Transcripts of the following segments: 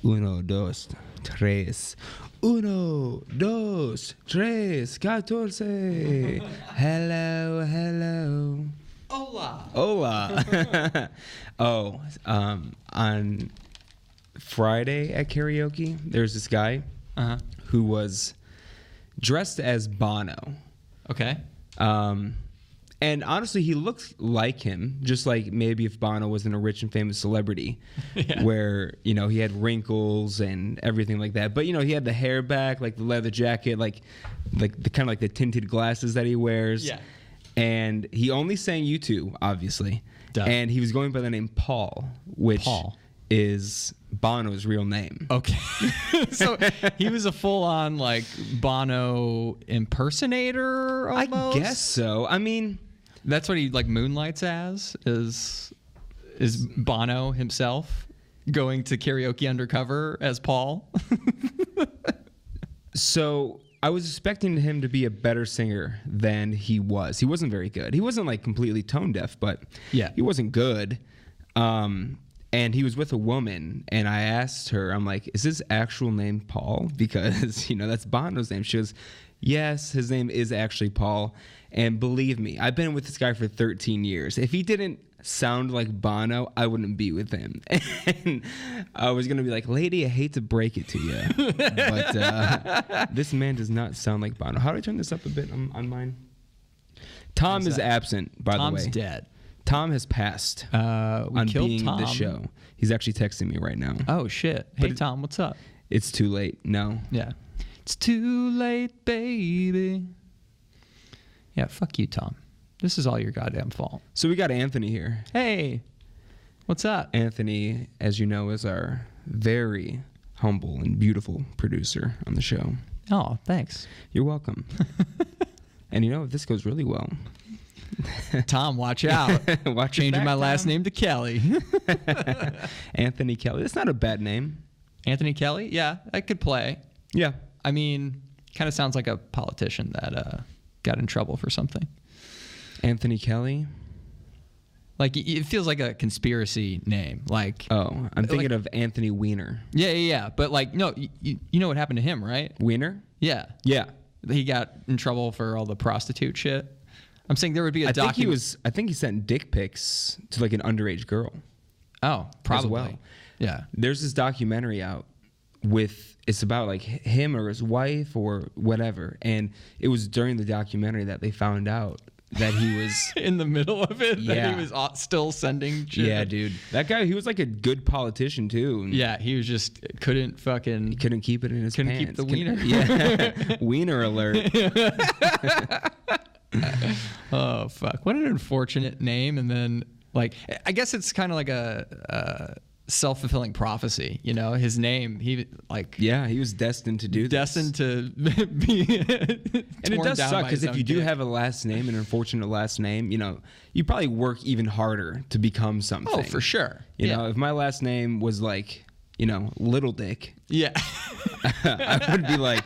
Uno, dos, tres. Uno, dos, tres, 14. Hello, hello. Hola. Hola. On Friday at karaoke, there's this guy who was dressed as Bono. Okay. And honestly, he looked like him, just like maybe if Bono wasn't a rich and famous celebrity, where, you know, he had wrinkles and everything like that. But, you know, he had the hair back, like the leather jacket, like the kind of like the tinted glasses that he wears. Yeah. And he only sang U2, obviously. Duh. And he was going by the name Paul, which is Bono's real name. Okay. So he was a full-on, like, Bono impersonator almost? I guess so. I mean, that's what he, like, moonlights as, is Bono himself going to karaoke undercover as Paul? So I was expecting him to be a better singer than he was. He wasn't very good. He wasn't, like, completely tone deaf, but he wasn't good. And he was with a woman, and I asked her, I'm like, is his actual name Paul? Because, you know, that's Bono's name. She goes, yes, his name is actually Paul. And believe me, I've been with this guy for 13 years. If he didn't sound like Bono, I wouldn't be with him. And I was going to be like, lady, I hate to break it to you, but this man does not sound like Bono. How do I turn this up a bit on mine? Tom is absent, by the way. Tom's dead. Tom has passed on being the show. He's actually texting me right now. Oh, shit. Hey, Tom, what's up? It's too late. No. Yeah. It's too late, baby. Yeah, fuck you, Tom. This is all your goddamn fault. So we got Anthony here. Hey. What's up? Anthony, as you know, is our very humble and beautiful producer on the show. Oh, thanks. You're welcome. And you know, if this goes really well... Tom, watch out. Changing my last name to Kelly. Anthony Kelly. That's not a bad name. Anthony Kelly? Yeah, I could play. Yeah. I mean, kind of sounds like a politician that got in trouble for something. Anthony Kelly? Like, it feels like a conspiracy name. Like, oh, I'm thinking of Anthony Weiner. Yeah. But, like, no, you know what happened to him, right? Weiner? Yeah. Yeah. He got in trouble for all the prostitute shit. I'm saying there would be a document. I think he sent dick pics to like an underage girl. Oh, probably. As well. Yeah. There's this documentary out it's about like him or his wife or whatever. And it was during the documentary that they found out that he was in the middle of it. Yeah. That he was still sending shit. Yeah, dude. That guy, he was like a good politician too. Yeah, he was just he couldn't keep it in his pants. Couldn't keep the wiener. Yeah. Wiener alert. Oh, fuck. What an unfortunate name. And then, like, I guess it's kind of like a self-fulfilling prophecy, you know? His name, he was destined to do this. Destined to be and it does suck, because if you do have a last name, an unfortunate last name, you know, you probably work even harder to become something. Oh, for sure. You know, if my last name was like, you know, Little Dick. Yeah. I would be like...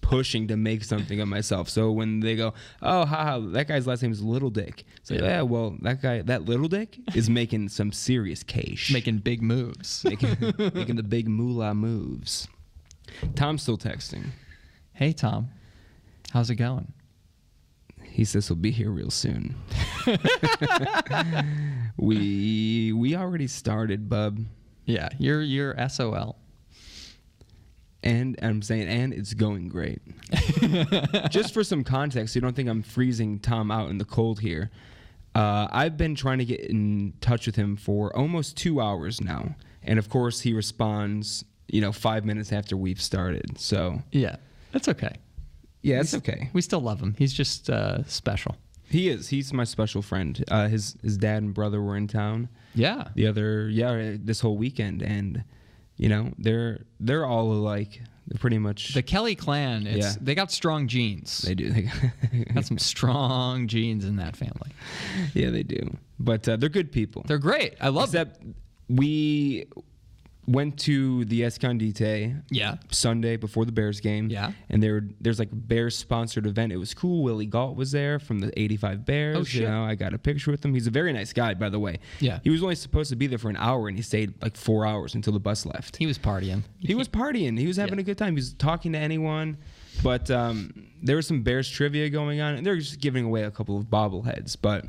pushing to make something of myself. So when they go, oh, haha, that guy's last name is Little Dick. So yeah, well, that Little Dick is making some serious cash. Making big moves. making the big moolah moves. Tom's still texting. Hey, Tom. How's it going? He says he'll be here real soon. We already started, bub. Yeah, you're SOL. And I'm saying, and it's going great. Just for some context, you don't think I'm freezing Tom out in the cold here. I've been trying to get in touch with him for almost 2 hours now. And of course, he responds, 5 minutes after we've started. So yeah, that's okay. Yeah, it's okay. We still love him. He's just special. He is. He's my special friend. His dad and brother were in town. Yeah. This whole weekend. And... they're all alike. They're pretty much... The Kelly clan, they got strong genes. They do. Got some strong genes in that family. Yeah, they do. But they're good people. They're great. I love them. Except we went to the Escondite Sunday before the Bears game. Yeah. And there's like a Bears-sponsored event. It was cool. Willie Gault was there from the 85 Bears. Oh, shit. You know, I got a picture with him. He's a very nice guy, by the way. Yeah. He was only supposed to be there for an hour, and he stayed like 4 hours until the bus left. He was partying. He was partying. He was having a good time. He was talking to anyone. But there was some Bears trivia going on, and they were just giving away a couple of bobbleheads. But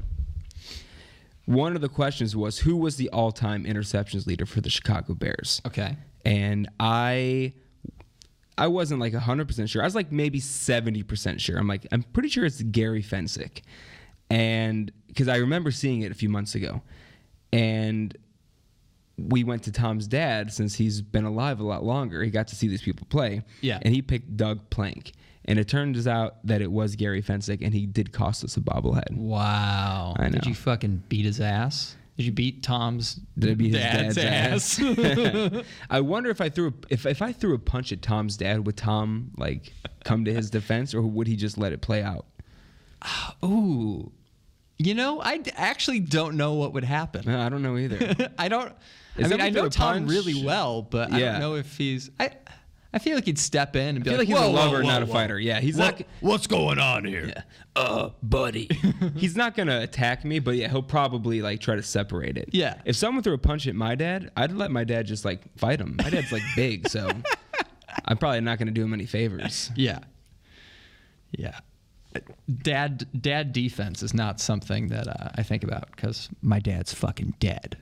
one of the questions was, who was the all-time interceptions leader for the Chicago Bears? Okay. And I wasn't like 100% sure. I was like maybe 70% sure. I'm pretty sure it's Gary Fensick. And because I remember seeing it a few months ago. And we went to Tom's dad, since he's been alive a lot longer. He got to see these people play. Yeah. And he picked Doug Plank. And it turns out that it was Gary Fensick, and he did cost us a bobblehead. Wow. I know. Did you fucking beat his ass? Did you beat Tom's dad's ass? I wonder if I threw a punch at Tom's dad, would Tom like come to his defense, or would he just let it play out? Ooh. You know, I actually don't know what would happen. No, I don't know either. I know Tom really well, but I don't know if he's... I feel like he'd step in and be like, he's a lover, not a fighter. Yeah, he's not. What's going on here? Yeah. Buddy. He's not gonna attack me, but yeah, he'll probably like try to separate it. Yeah. If someone threw a punch at my dad, I'd let my dad just like fight him. My dad's like big, so I'm probably not gonna do him any favors. Yeah. Yeah. Dad defense is not something that I think about, because my dad's fucking dead.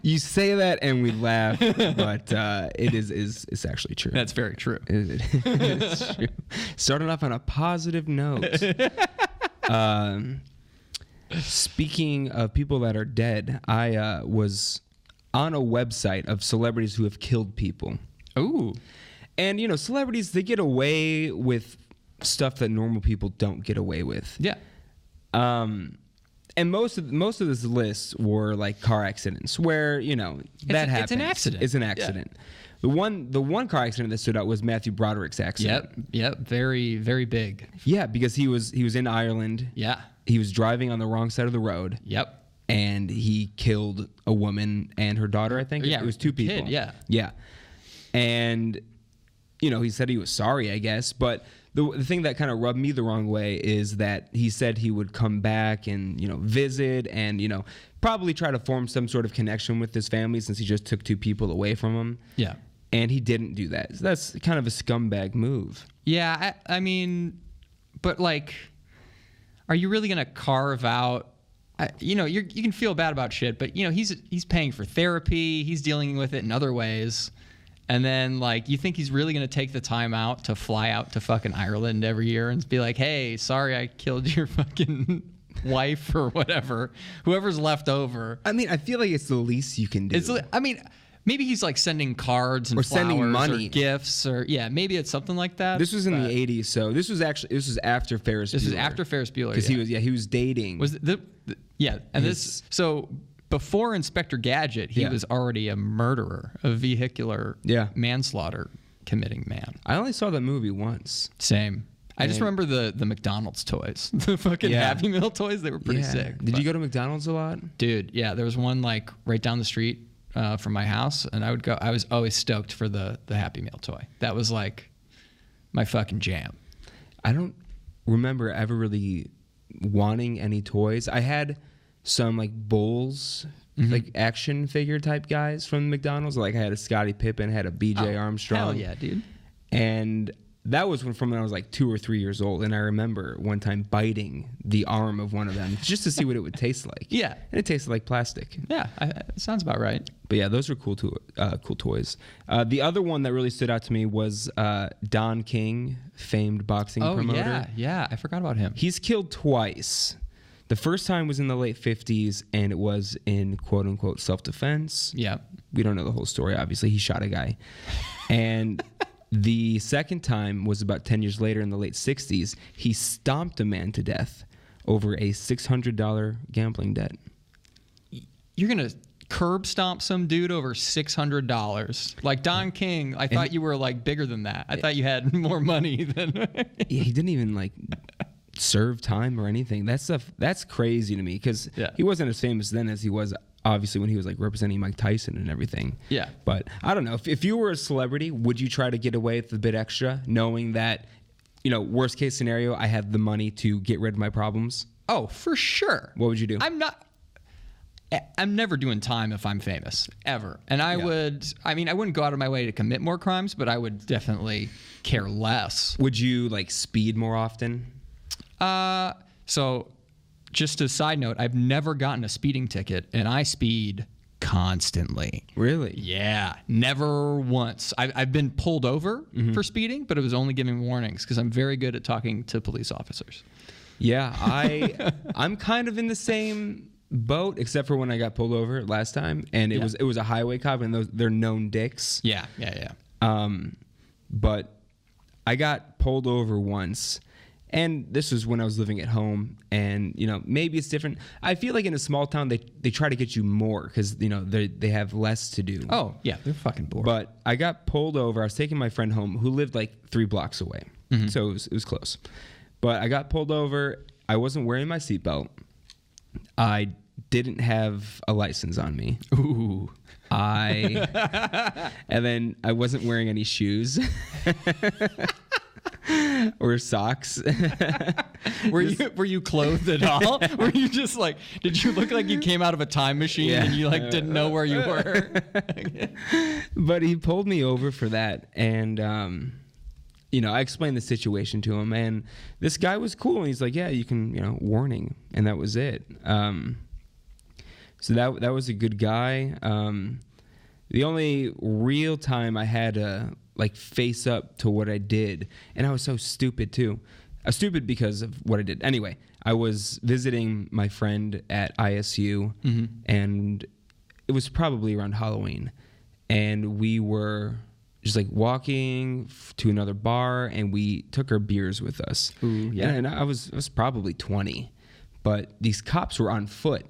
You say that and we laugh, but it's actually true. That's very true. It's true. Starting off on a positive note. Speaking of people that are dead, I was on a website of celebrities who have killed people. Ooh. And, you know, celebrities, they get away with stuff that normal people don't get away with. Yeah. And most of this list were like car accidents where, you know, that happens. It's an accident. It's an accident. Yeah. The one car accident that stood out was Matthew Broderick's accident. Yep. Very, very big. Yeah, because he was in Ireland. Yeah. He was driving on the wrong side of the road. Yep. And he killed a woman and her daughter, I think. Yeah. It was two people. Kid, yeah. Yeah. And, you know, he said he was sorry, I guess. But the thing that kind of rubbed me the wrong way is that he said he would come back and, you know, visit and, you know, probably try to form some sort of connection with his family, since he just took two people away from him. Yeah. And he didn't do that. So that's kind of a scumbag move. Yeah. I mean, but like, are you really going to carve out, you know, you can feel bad about shit, but, you know, he's paying for therapy. He's dealing with it in other ways. And then, like, you think he's really going to take the time out to fly out to fucking Ireland every year and be like, hey, sorry I killed your fucking wife or whatever, whoever's left over. I mean, I feel like it's the least you can do. I mean, maybe he's like sending cards and or flowers sending money, or gifts, or maybe it's something like that. This was in the 80s, so this was after Ferris Bueller. This is after Ferris Bueller, because he was dating. So before Inspector Gadget, he was already a murderer, a vehicular manslaughter committing man. I only saw that movie once. Same. I just remember the McDonald's toys, the fucking Happy Meal toys. They were pretty sick. Did you go to McDonald's a lot? Dude, yeah. There was one like right down the street from my house, and I would go. I was always stoked for the Happy Meal toy. That was like my fucking jam. I don't remember ever really wanting any toys. I had some like Bulls, like action figure type guys from McDonald's. Like I had a Scottie Pippen, had a BJ Armstrong. Hell yeah, dude. And that was from when I was like 2 or 3 years old. And I remember one time biting the arm of one of them just to see what it would taste like. Yeah. And it tasted like plastic. Yeah, sounds about right. But yeah, those are cool toys. The other one that really stood out to me was Don King, famed boxing promoter. Yeah, I forgot about him. He's killed twice. The first time was in the late 50s, and it was in quote-unquote self-defense. Yeah. We don't know the whole story, obviously. He shot a guy. And the second time was about 10 years later in the late 60s. He stomped a man to death over a $600 gambling debt. You're going to curb stomp some dude over $600? Like Don King, I thought you were like bigger than that. I thought you had more money than... Yeah, he didn't even like... serve time or anything. That's crazy to me, because he wasn't as famous then as he was obviously when he was like representing Mike Tyson and everything. Yeah. But I don't know. If you were a celebrity, would you try to get away with a bit extra, knowing that, worst case scenario, I have the money to get rid of my problems? Oh, for sure. What would you do? I'm never doing time if I'm famous, ever. And I wouldn't go out of my way to commit more crimes, but I would definitely care less. Would you like speed more often? So just a side note, I've never gotten a speeding ticket, and I speed constantly. Really? Yeah, never once. I've been pulled over for speeding, but it was only giving warnings because I'm very good at talking to police officers. Yeah, I'm kind of in the same boat, except for when I got pulled over last time, and it was a highway cop, and they're known dicks. Yeah. But I got pulled over once, and this was when I was living at home, and maybe it's different. I feel like in a small town they try to get you more because they have less to do. Oh yeah, they're fucking bored. But I got pulled over. I was taking my friend home who lived like 3 blocks away, so it was close. But I got pulled over. I wasn't wearing my seatbelt. I didn't have a license on me. Ooh. And then I wasn't wearing any shoes or socks. Were you clothed at all? Were you just like, did you look like you came out of a time machine and you like didn't know where you were? But he pulled me over for that, and I explained the situation to him, and this guy was cool, and he's like, yeah, you can, warning, and that was it. So that was a good guy. The only real time I had to like face up to what I did, and I was so stupid too. Stupid because of what I did. Anyway, I was visiting my friend at ISU, and it was probably around Halloween, and we were just like walking to another bar, and we took our beers with us. Ooh, yeah. And I was probably 20, but these cops were on foot,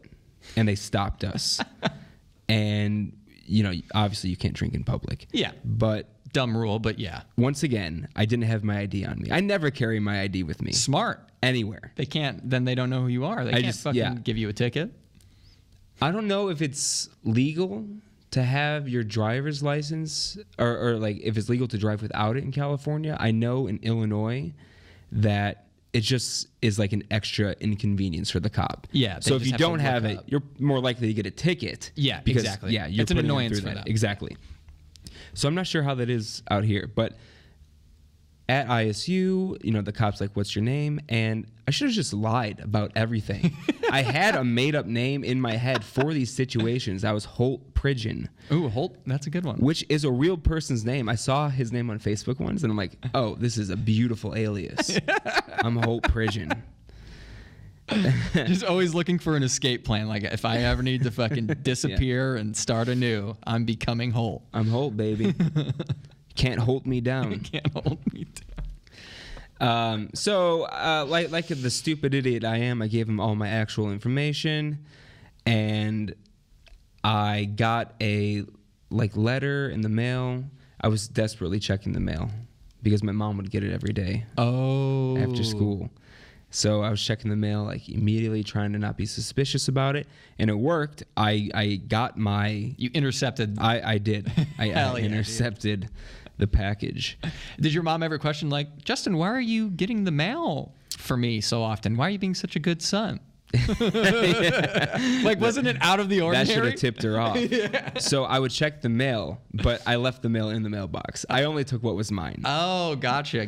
and they stopped us. And obviously you can't drink in public. Yeah. But dumb rule, but yeah. Once again, I didn't have my ID on me. I never carry my ID with me. Smart. Anywhere. They can't, then they don't know who you are. They can't give you a ticket. I don't know if it's legal to have your driver's license or like if it's legal to drive without it in California. I know in Illinois that it just is like an extra inconvenience for the cop. Yeah. So if you don't have it, you're more likely to get a ticket. Yeah, because, exactly. Yeah, you're it's an annoyance for that. them. Exactly. So I'm not sure how that is out here, but at ISU, the cop's like, what's your name? And I should have just lied about everything. I had a made-up name in my head for these situations. I was Holt Pridgeon. Ooh, Holt, that's a good one. Which is a real person's name. I saw his name on Facebook once, and I'm like, oh, this is a beautiful alias. I'm Holt Pridgeon. Just always looking for an escape plan. Like, if I ever need to fucking disappear and start anew, I'm becoming Holt. I'm Holt, baby. Can't hold me down. Can't hold me down. So like the stupid idiot I am, I gave him all my actual information, and I got a letter in the mail. I was desperately checking the mail because my mom would get it every day. Oh. After school. So I was checking the mail immediately, trying to not be suspicious about it, and it worked. I got my. You intercepted. I did. I intercepted the package. Did your mom ever question Justin, why are you getting the mail for me so often? Why are you being such a good son? Wasn't it out of the ordinary? That should have tipped her off. Yeah. So I would check the mail, but I left the mail in the mailbox. I only took what was mine. Oh, gotcha.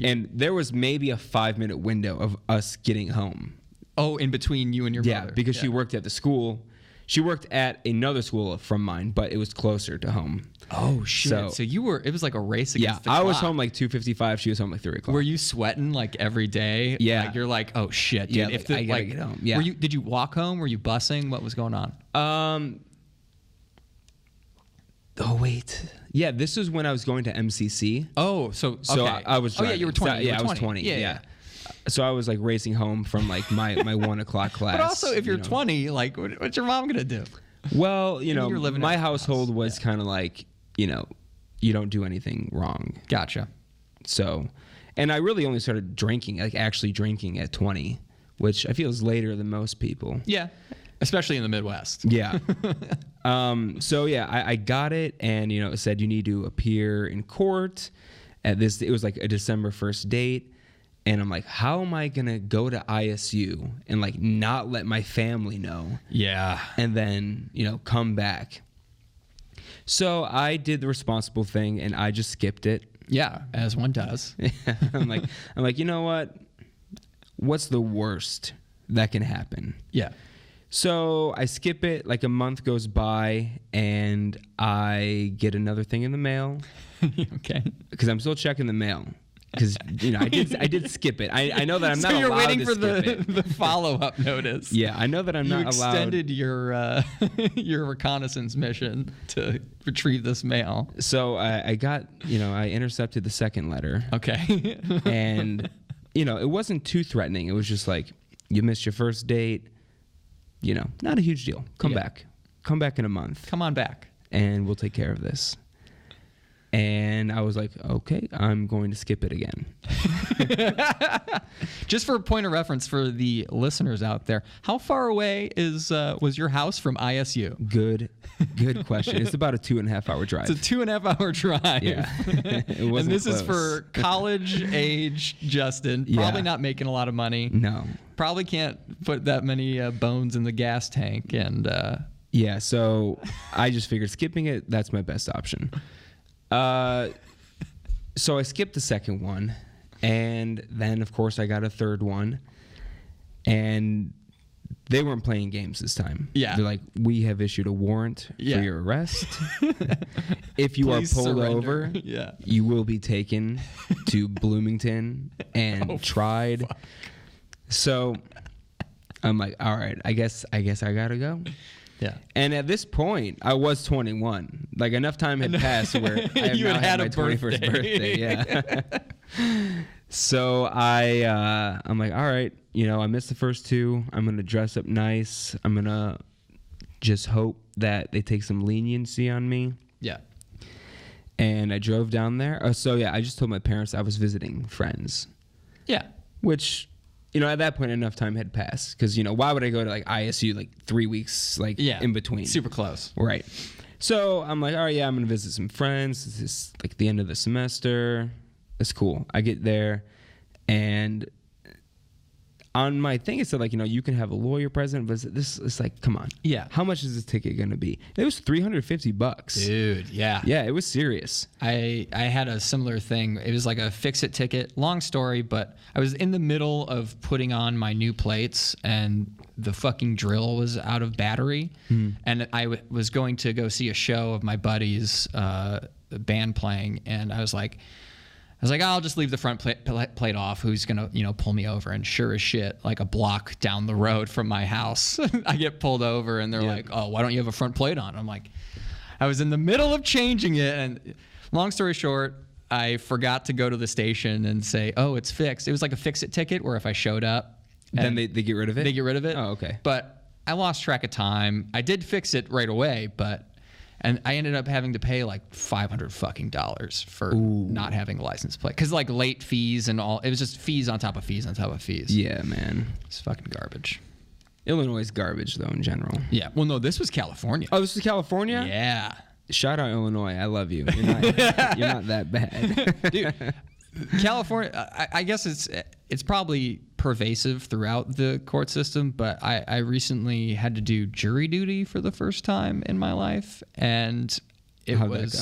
And there was maybe a 5-minute window of us getting home. Oh, in between you and your mother. Yeah, because she worked at the school. She worked at another school from mine, but it was closer to home. Oh, shit. So you were, it was like a race against the clock. I was home 2:55. She was home 3 o'clock. Were you sweating every day? Yeah. You're like, oh, shit, dude. Yeah, I gotta get home. Yeah. Did you walk home? Were you busing? What was going on? Oh, wait. Yeah, this was when I was going to MCC. Oh, so okay. I was driving. Oh, yeah, you were 20. I was 20. Yeah. So I was racing home from my 1 o'clock class. But also, if you're 20, what's your mom gonna do? Well, my household was kind of you don't do anything wrong. Gotcha. So, and I really only started drinking, actually drinking at 20, which I feel is later than most people. Yeah. especially in the Midwest. Yeah. So yeah, I got it, and it said you need to appear in court at this. It was like a December 1st date, and I'm like, how am I gonna go to ISU and like not let my family know? Yeah. And then come back. So I did the responsible thing, and I just skipped it. Yeah, as one does. I'm like, you know what? What's the worst that can happen? Yeah. So I skip it, like a month goes by, and I get another thing in the mail. Okay. Because I'm still checking the mail. Because I did skip it. I know that I'm not allowed to skip it. So you're waiting for the follow-up notice. Yeah, I know that I'm not allowed. You extended your reconnaissance mission to retrieve this mail. So I got, I intercepted the second letter. Okay. And, it wasn't too threatening. It was just like, you missed your first date. Not a huge deal. Come back. Come back in a month. Come on back. And we'll take care of this. And I was like, okay, I'm going to skip it again. Just for a point of reference for the listeners out there, how far away was your house from ISU? Good question. It's about a 2.5 hour drive. It's a 2.5 hour drive. Yeah. It wasn't and this close. is for college age Justin. Probably not making a lot of money. No. Probably can't put that many bones in the gas tank. And yeah, so I just figured skipping it, that's my best option. So I skipped the second one, and then of course I got a third one, and they weren't playing games this time. Yeah. They're like, we have issued a warrant for your arrest. If you Please are pulled surrender. over, Yeah. you will be taken to Bloomington and tried. Fuck. So I'm like, all right, I guess I gotta go. Yeah. And at this point, I was 21. Like, enough time had passed where I have You now had my a 21st birthday. Yeah. So I'm like, all right, I missed the first two. I'm going to dress up nice. I'm going to just hope that they take some leniency on me. Yeah. And I drove down there. I just told my parents I was visiting friends. Yeah. Which... at that point, enough time had passed. Because, why would I go to, like, ISU, like, 3 weeks, like, in between? Super close. Right. So I'm like, all right, yeah, I'm going to visit some friends. This is, like, the end of the semester. That's cool. I get there, and on my thing, it said, like, you can have a lawyer present, but it's like, come on. Yeah. How much is this ticket going to be? It was $350. Dude, yeah. Yeah, it was serious. I had a similar thing. It was like a fix-it ticket. Long story, but I was in the middle of putting on my new plates, and the fucking drill was out of battery. And I was going to go see a show of my buddies, band playing, and I was like, I'll just leave the front plate off. Who's going to, pull me over? And sure as shit, like a block down the road from my house, I get pulled over, and they're like, oh, why don't you have a front plate on? I'm like, I was in the middle of changing it. And long story short, I forgot to go to the station and say, oh, it's fixed. It was like a fix-it ticket where if I showed up. Then they get rid of it? They get rid of it. Oh, okay. But I lost track of time. I did fix it right away, and I ended up having to pay like $500 fucking for not having a license plate. Because like late fees and all, it was just fees on top of fees on top of fees. Yeah, man. It's fucking garbage. Illinois is garbage, though, in general. Yeah. Well, no, this was California. Oh, this is California? Yeah. Shout out Illinois. I love you. You're not that bad. Dude, California, I guess it's probably pervasive throughout the court system, but I recently had to do jury duty for the first time in my life, and How'd that go?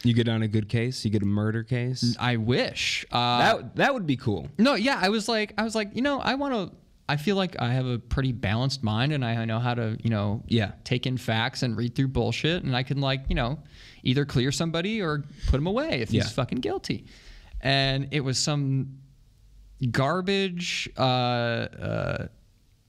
You get on a good case? You get a murder case? I wish. That would be cool. No, yeah, I was like, I feel like I have a pretty balanced mind, and I know how to, take in facts and read through bullshit, and I can either clear somebody or put him away if he's fucking guilty. And it was some garbage. I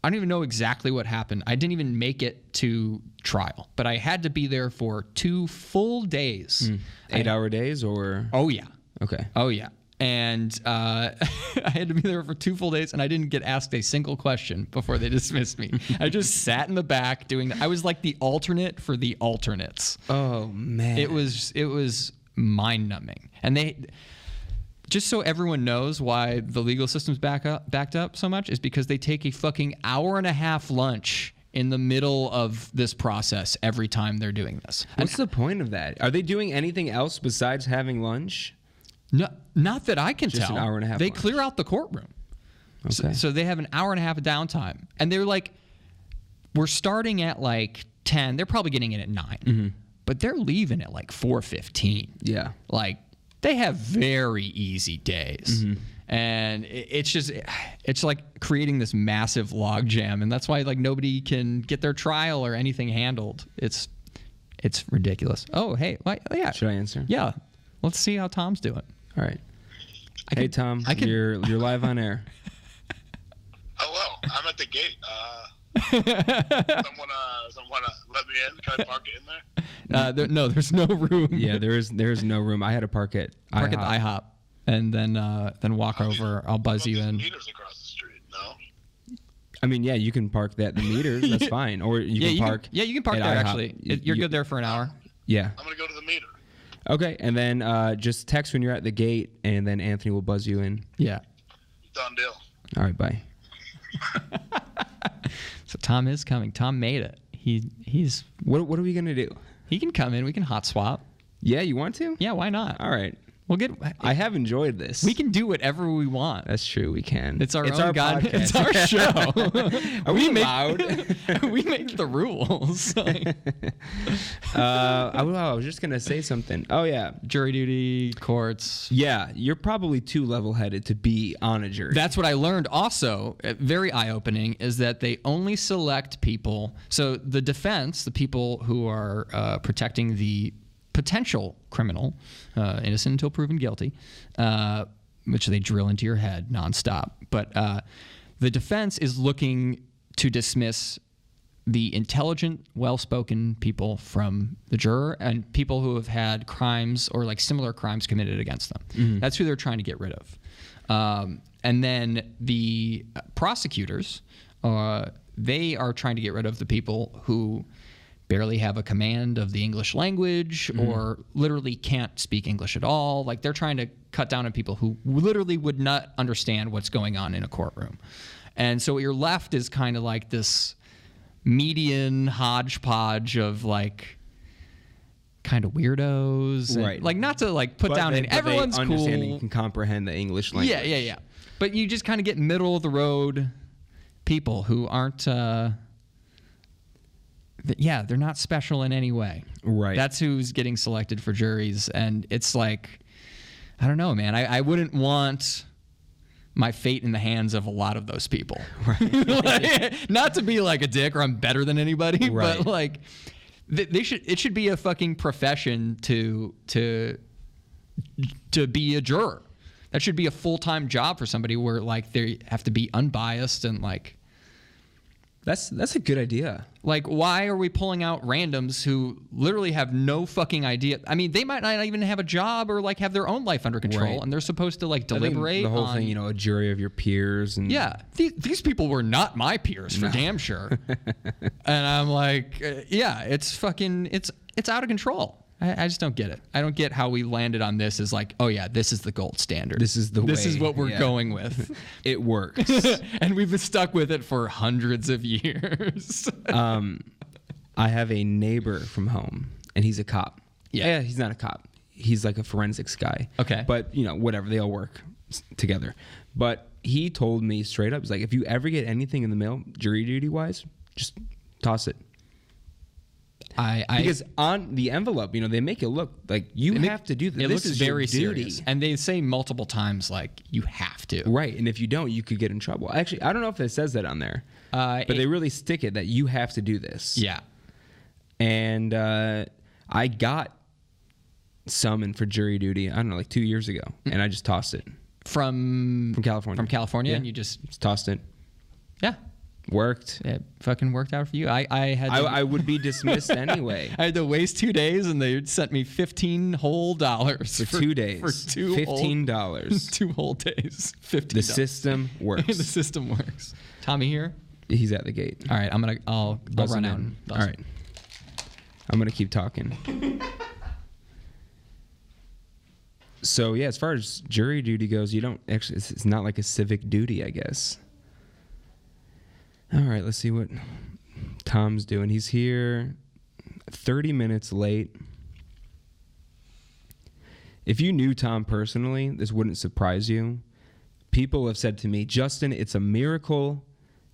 don't even know exactly what happened. I didn't even make it to trial, but I had to be there for 2 full days. 8-hour days or? Oh, yeah. Okay. Oh, yeah. And I had to be there for 2 full days, and I didn't get asked a single question before they dismissed me. I just sat in the back doing I was like the alternate for the alternates. Oh, man. It was mind-numbing. And just so everyone knows why the legal system's backed up so much is because they take a fucking hour-and-a-half lunch in the middle of this process every time they're doing this. What's the point of that? Are they doing anything else besides having lunch? No, not that I can Just tell. an hour and a half They lunch. clear out the courtroom. Okay. So they have an hour and a half of downtime. And they're like, we're starting at like 10. They're probably getting in at 9. But they're leaving at like 4:15. Yeah. Like, they have very easy days. And it's like creating this massive log jam. And that's why like nobody can get their trial or anything handled. It's ridiculous. Oh, hey. Yeah. Should I answer? Yeah. Let's see how Tom's doing. All right. Hey, Tom. You're live on air. Hello. I'm at the gate. Someone let me in. Can I park it in there? No, there's no room. Yeah, there's no room. I had to park at Park at the IHOP, and then walk over. I'll buzz you in. Meters across the street. No. I mean, yeah, you can park that. The meters, that's fine. Or you can park. You can park at there. IHOP. Actually, you're good there for an hour. Yeah. I'm gonna go to the meter. Okay, and then just text when you're at the gate, and then Anthony will buzz you in. Yeah. Done deal. All right, bye. So Tom is coming. Tom made it. He's What are we gonna do? he can come in. We can hot swap. Yeah, you want to? Yeah, why not? All right. We'll get. I have enjoyed this. We can do whatever we want. That's true. We can. It's our own God. podcast. It's our show. Are we make, allowed? we make the rules. I was just gonna say something. Oh yeah, Jury duty, courts. yeah. You're probably too level-headed to be on a jury. That's what I learned also, very eye-opening, is that they only select people. So the defense, the people who are protecting the potential criminal, innocent until proven guilty, which they drill into your head nonstop. But the defense is looking to dismiss the intelligent, well-spoken people from the juror and people who have had crimes or like similar crimes committed against them. That's who they're trying to get rid of. And then the prosecutors, they are trying to get rid of the people who barely have a command of the English language or literally can't speak English at all. Like, they're trying to cut down on people who literally would not understand what's going on in a courtroom. And so what you're left is kind of like this median hodgepodge of like kind of weirdos. And, Right. like, not to like put down but everyone's they understand cool. and can comprehend the English language. Yeah. But you just kind of get middle of the road people who aren't they're not special in any way. Right. That's who's getting selected for juries. And it's like, I don't know, man. I wouldn't want my fate in the hands of a lot of those people. Right. Not to be like a dick or I'm better than anybody, Right. but like it should be a fucking profession to be a juror. That should be a full-time job for somebody where like they have to be unbiased and like That's a good idea. Like, why are we pulling out randoms who literally have no fucking idea? I mean, they might not even have a job or like have their own life under control, Right. and they're supposed to like I think deliberate. the whole on, thing, a jury of your peers, and yeah, these people were not my peers for damn sure. And I'm like, yeah, it's fucking, it's out of control. I just don't get it. I don't get how we landed on this as like, oh yeah, this is the gold standard. This is This way, is what we're yeah. going with. It works. And we've been stuck with it for hundreds of years. I have a neighbor from home, and he's a cop. Yeah. He's not a cop. He's like a forensics guy. Okay. But, whatever. They all work together. But he told me straight up, he's like, if you ever get anything in the mail, jury duty-wise, just toss it. Because on the envelope, they make it look like you have to do this. It This looks is very your duty. serious, and they say multiple times like you have to. Right, and if you don't, you could get in trouble. Actually, I don't know if it says that on there, but they really stick it that you have to do this. Yeah. And I got summoned for jury duty, I don't know, like 2 years ago, and I just tossed it. From California. From California, Yeah. and you just tossed it. yeah. Worked. It fucking worked out for you. I had to, I would be dismissed anyway. I had to waste 2 days, and they sent me $15 whole For 2 days. For $15. 2 whole days. $15. The system works. The system works. Tommy here. He's at the gate. All right, I'll Buzz run him out. in. And buzz All him. right. I'm gonna keep talking. So yeah, as far as jury duty goes, you don't actually. It's not like a civic duty, I guess. All right, let's see what Tom's doing? He's here 30 minutes late. If you knew Tom personally, this wouldn't surprise you. People have said to me, Justin, it's a miracle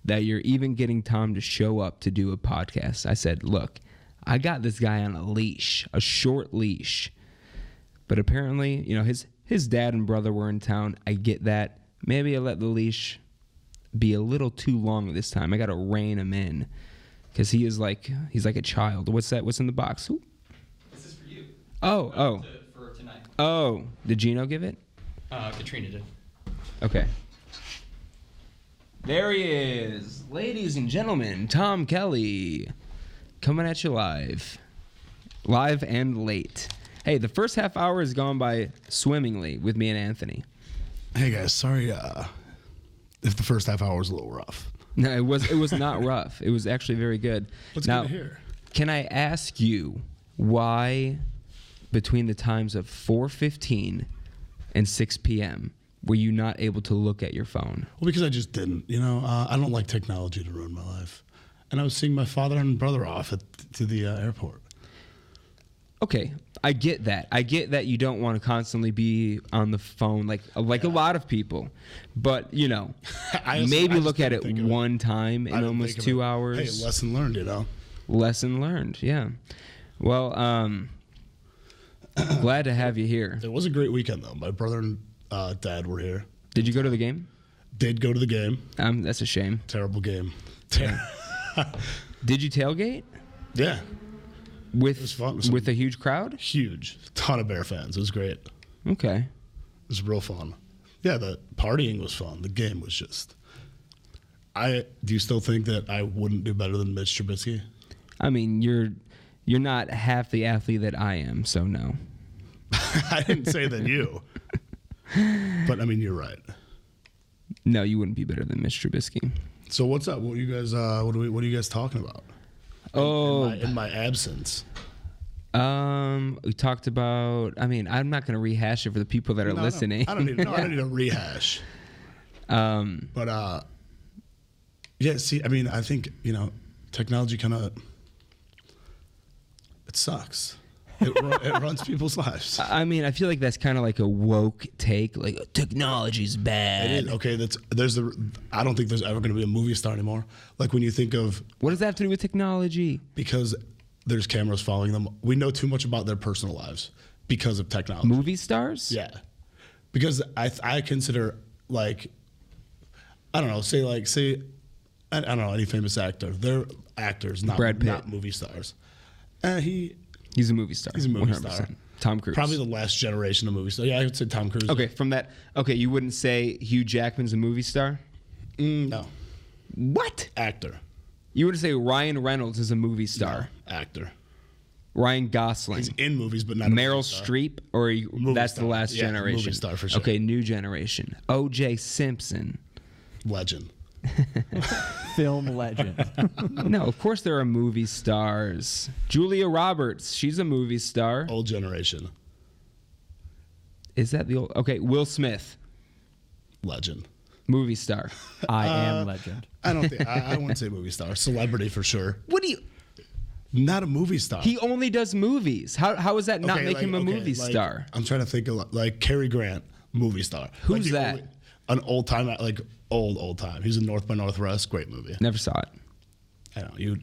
that you're even getting Tom to show up to do a podcast. I said, look, I got this guy on a leash, a short leash. But apparently, you know, his dad and brother were in town. I get that. Maybe I let the leash be a little too long this time. I got to rein him in because he's like a child. What's that? What's in the box? Ooh. This is for you. Oh. For tonight. Oh, did Gino give it? Katrina did. Okay. There he is. Ladies and gentlemen, Tom Kelly coming at you live. Live and late. Hey, the first half hour has gone by swimmingly with me and Anthony. Hey guys, sorry if the first half hour was a little rough. No, it was not rough. It was actually very good. What's now, good to hear? Can I ask you why between the times of 4:15 and 6 p.m. were you not able to look at your phone? Well, because I just didn't. You know, I don't like technology to ruin my life. And I was seeing my father and brother off to the airport. Okay, I get that. I get that you don't want to constantly be on the phone like a lot of people. But, you know, maybe look at it one time in almost 2 hours. Hey, lesson learned, you know. Lesson learned, yeah. Well, glad to have you here. It was a great weekend, though. My brother and dad were here. Did you go to the game? Did go to the game. That's a shame. Terrible game. Did you tailgate? Yeah. It was fun. With a huge crowd? Huge. Ton of Bear fans. It was great. Okay. It was real fun. Yeah, the partying was fun. The game was just... Do you still think that I wouldn't do better than Mitch Trubisky? I mean, you're not half the athlete that I am, so no. I didn't say than you. But, I mean, you're right. No, you wouldn't be better than Mitch Trubisky. So what's up? What are you guys what are you guys talking about? In my absence. We talked about. I mean, I'm not going to rehash it for the people that are listening. I don't need a rehash. But yeah. See, I mean, I think technology kind of it sucks. It runs people's lives. I mean, I feel like that's kind of like a woke take. Like technology's bad. It is. Okay, I don't think there's ever going to be a movie star anymore. Like when you think of what does that have to do with technology? Because there's cameras following them. We know too much about their personal lives because of technology. Movie stars? Yeah, because I consider like I don't know. Say I don't know any famous actor. They're actors, not Brad Pitt. Not movie stars. He's a movie star. He's a movie 100%. star. Tom Cruise. Probably the last generation of movie stars. Yeah, I would say Tom Cruise. Okay, from that. Okay, you wouldn't say Hugh Jackman's a movie star? No. What? Actor. You wouldn't say Ryan Reynolds is a movie star? No, actor. Ryan Gosling. He's in movies, but not Meryl a movie star. Streep, or that's star. the last generation? Movie star for sure. Okay, new generation. O.J. Simpson. Legend. Film legend. No, of course there are movie stars. Julia Roberts, she's a movie star. Old generation. Is that the old? Okay, Will Smith, Legend. movie star. I am legend. I don't think I wouldn't say movie star. Celebrity for sure. What do you? Not a movie star. He only does movies. How is that not make him a movie star? I'm trying to think of like Cary Grant, movie star. Who's that? An old time, like old time. He's in North by Northwest. Great movie. Never saw it. I know you.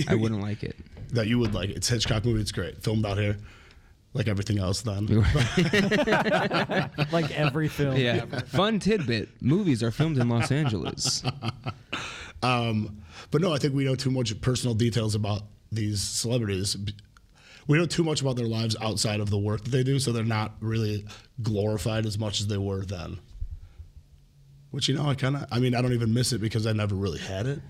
I wouldn't like it. That you would like it. It's a Hitchcock movie. It's great. Filmed out here, like everything else done. Like every film. Yeah. Ever. Fun tidbit: movies are filmed in Los Angeles. But no, I think we know too much personal details about these celebrities. We know too much about their lives outside of the work that they do, so they're not really glorified as much as they were then. Which, I don't even miss it because I never really had it.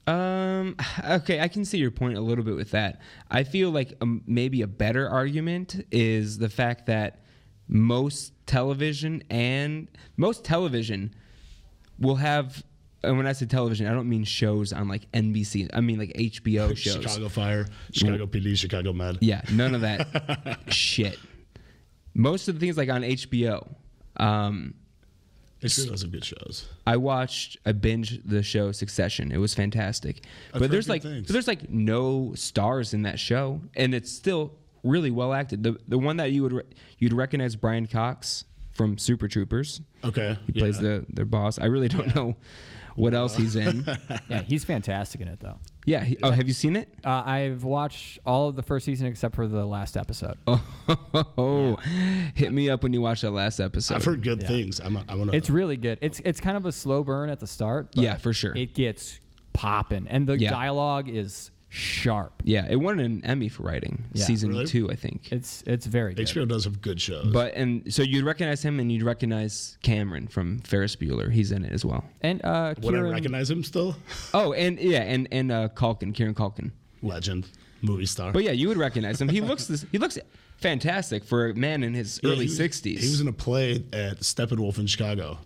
Okay, I can see your point a little bit with that. I feel like maybe a better argument is the fact that most television will have, and when I say television, I don't mean shows on like NBC. I mean like HBO shows. Chicago Fire, Chicago PD, Chicago Med. Yeah, none of that shit. Most of the things like on HBO, HBO does some good shows. I binged the show Succession. It was fantastic. I've But heard there's good like things. but there's like no stars in that show, and it's still really well acted. The one that you'd recognize Brian Cox from Super Troopers. Okay. He plays their boss. I really don't know what else he's in. Yeah, he's fantastic in it though. Yeah. Have you seen it? I've watched all of the first season except for the last episode. Oh, hit me up when you watch that last episode. I've heard good things. I'm gonna. It's really good. It's kind of a slow burn at the start. But Yeah, for sure. It gets popping, and the Yeah. dialogue is sharp. Yeah, it won an Emmy for writing. Yeah. Season Really? 2, I think. It's very good. HBO does have good shows. And so you'd recognize him, and you'd recognize Cameron from Ferris Bueller. He's in it as well. And would I Kieran, recognize him still? Oh, and Culkin, Kieran Culkin. Legend, movie star. But yeah, you would recognize him. He looks fantastic for a man in his Yeah, early he was- 60s. He was in a play at Steppenwolf in Chicago.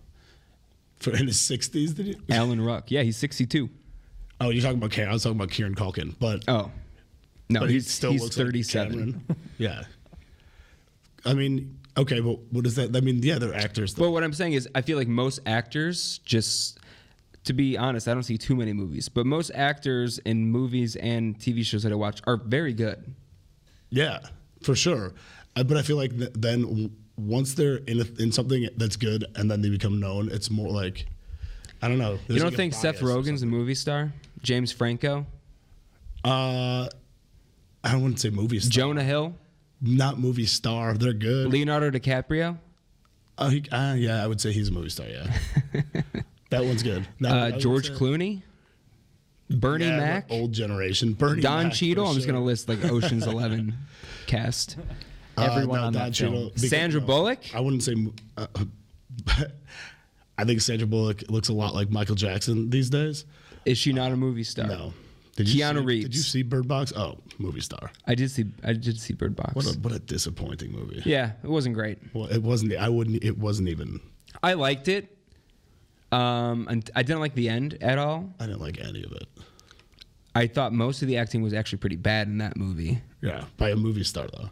In his 60s, did he? Alan Ruck. Yeah, he's 62. Oh, you're talking about I was talking about Kieran Culkin, but Oh, no, but he he's still looks like 37. Cameron. Yeah. I mean, okay, but what is that? I mean, yeah, they're actors. But what I'm saying is, I feel like most actors, just to be honest, I don't see too many movies, but most actors in movies and TV shows that I watch are very good. Yeah, for sure. But I feel like then once they're in something that's good and then they become known, it's more like, I don't know. You There's don't like a think Seth bias or Rogen's a movie star? James Franco? I wouldn't say movie star. Jonah Hill? Not movie star. They're good. Leonardo DiCaprio? Yeah, I would say he's a movie star, yeah. That one's good. I would George say- Clooney? Bernie Yeah, Mac? Old generation. Bernie Don Mac, Cheadle? for I'm just going to sure. list like Ocean's 11 cast. Everyone on Don that Cheadle, film. because, Sandra Bullock? I wouldn't say. I think Sandra Bullock looks a lot like Michael Jackson these days. Is she not a movie star? No. Keanu Reeves. Did you see Bird Box? Oh, movie star. I did see Bird Box. What a disappointing movie. Yeah, it wasn't great. Well, it wasn't. It wasn't even. I liked it. And I didn't like the end at all. I didn't like any of it. I thought most of the acting was actually pretty bad in that movie. Yeah, by a movie star though.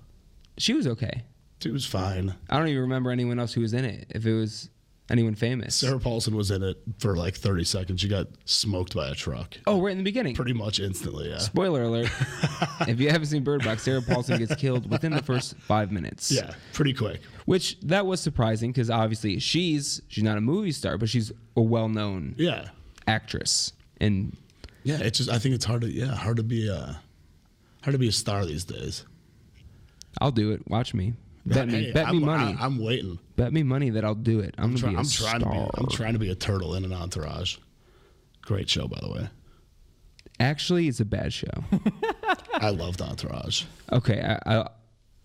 She was okay. It was fine. I don't even remember anyone else who was in it. If it was anyone famous. Sarah Paulson was in it for like 30 seconds. She got smoked by a truck. Oh, right in the beginning. Pretty much instantly, yeah. Spoiler alert. If you haven't seen Bird Box, Sarah Paulson gets killed within the first 5 minutes. Yeah, pretty quick. Which that was surprising because obviously she's not a movie star, but she's a well-known Yeah. actress. And Yeah, it's just I think it's hard to be a star these days. I'll do it. Watch me. Bet me money. I'm waiting. Bet me money that I'll do it. I'm gonna be a star. I'm trying to be a turtle in an Entourage. Great show, by the way. Actually, it's a bad show. I loved Entourage. Okay,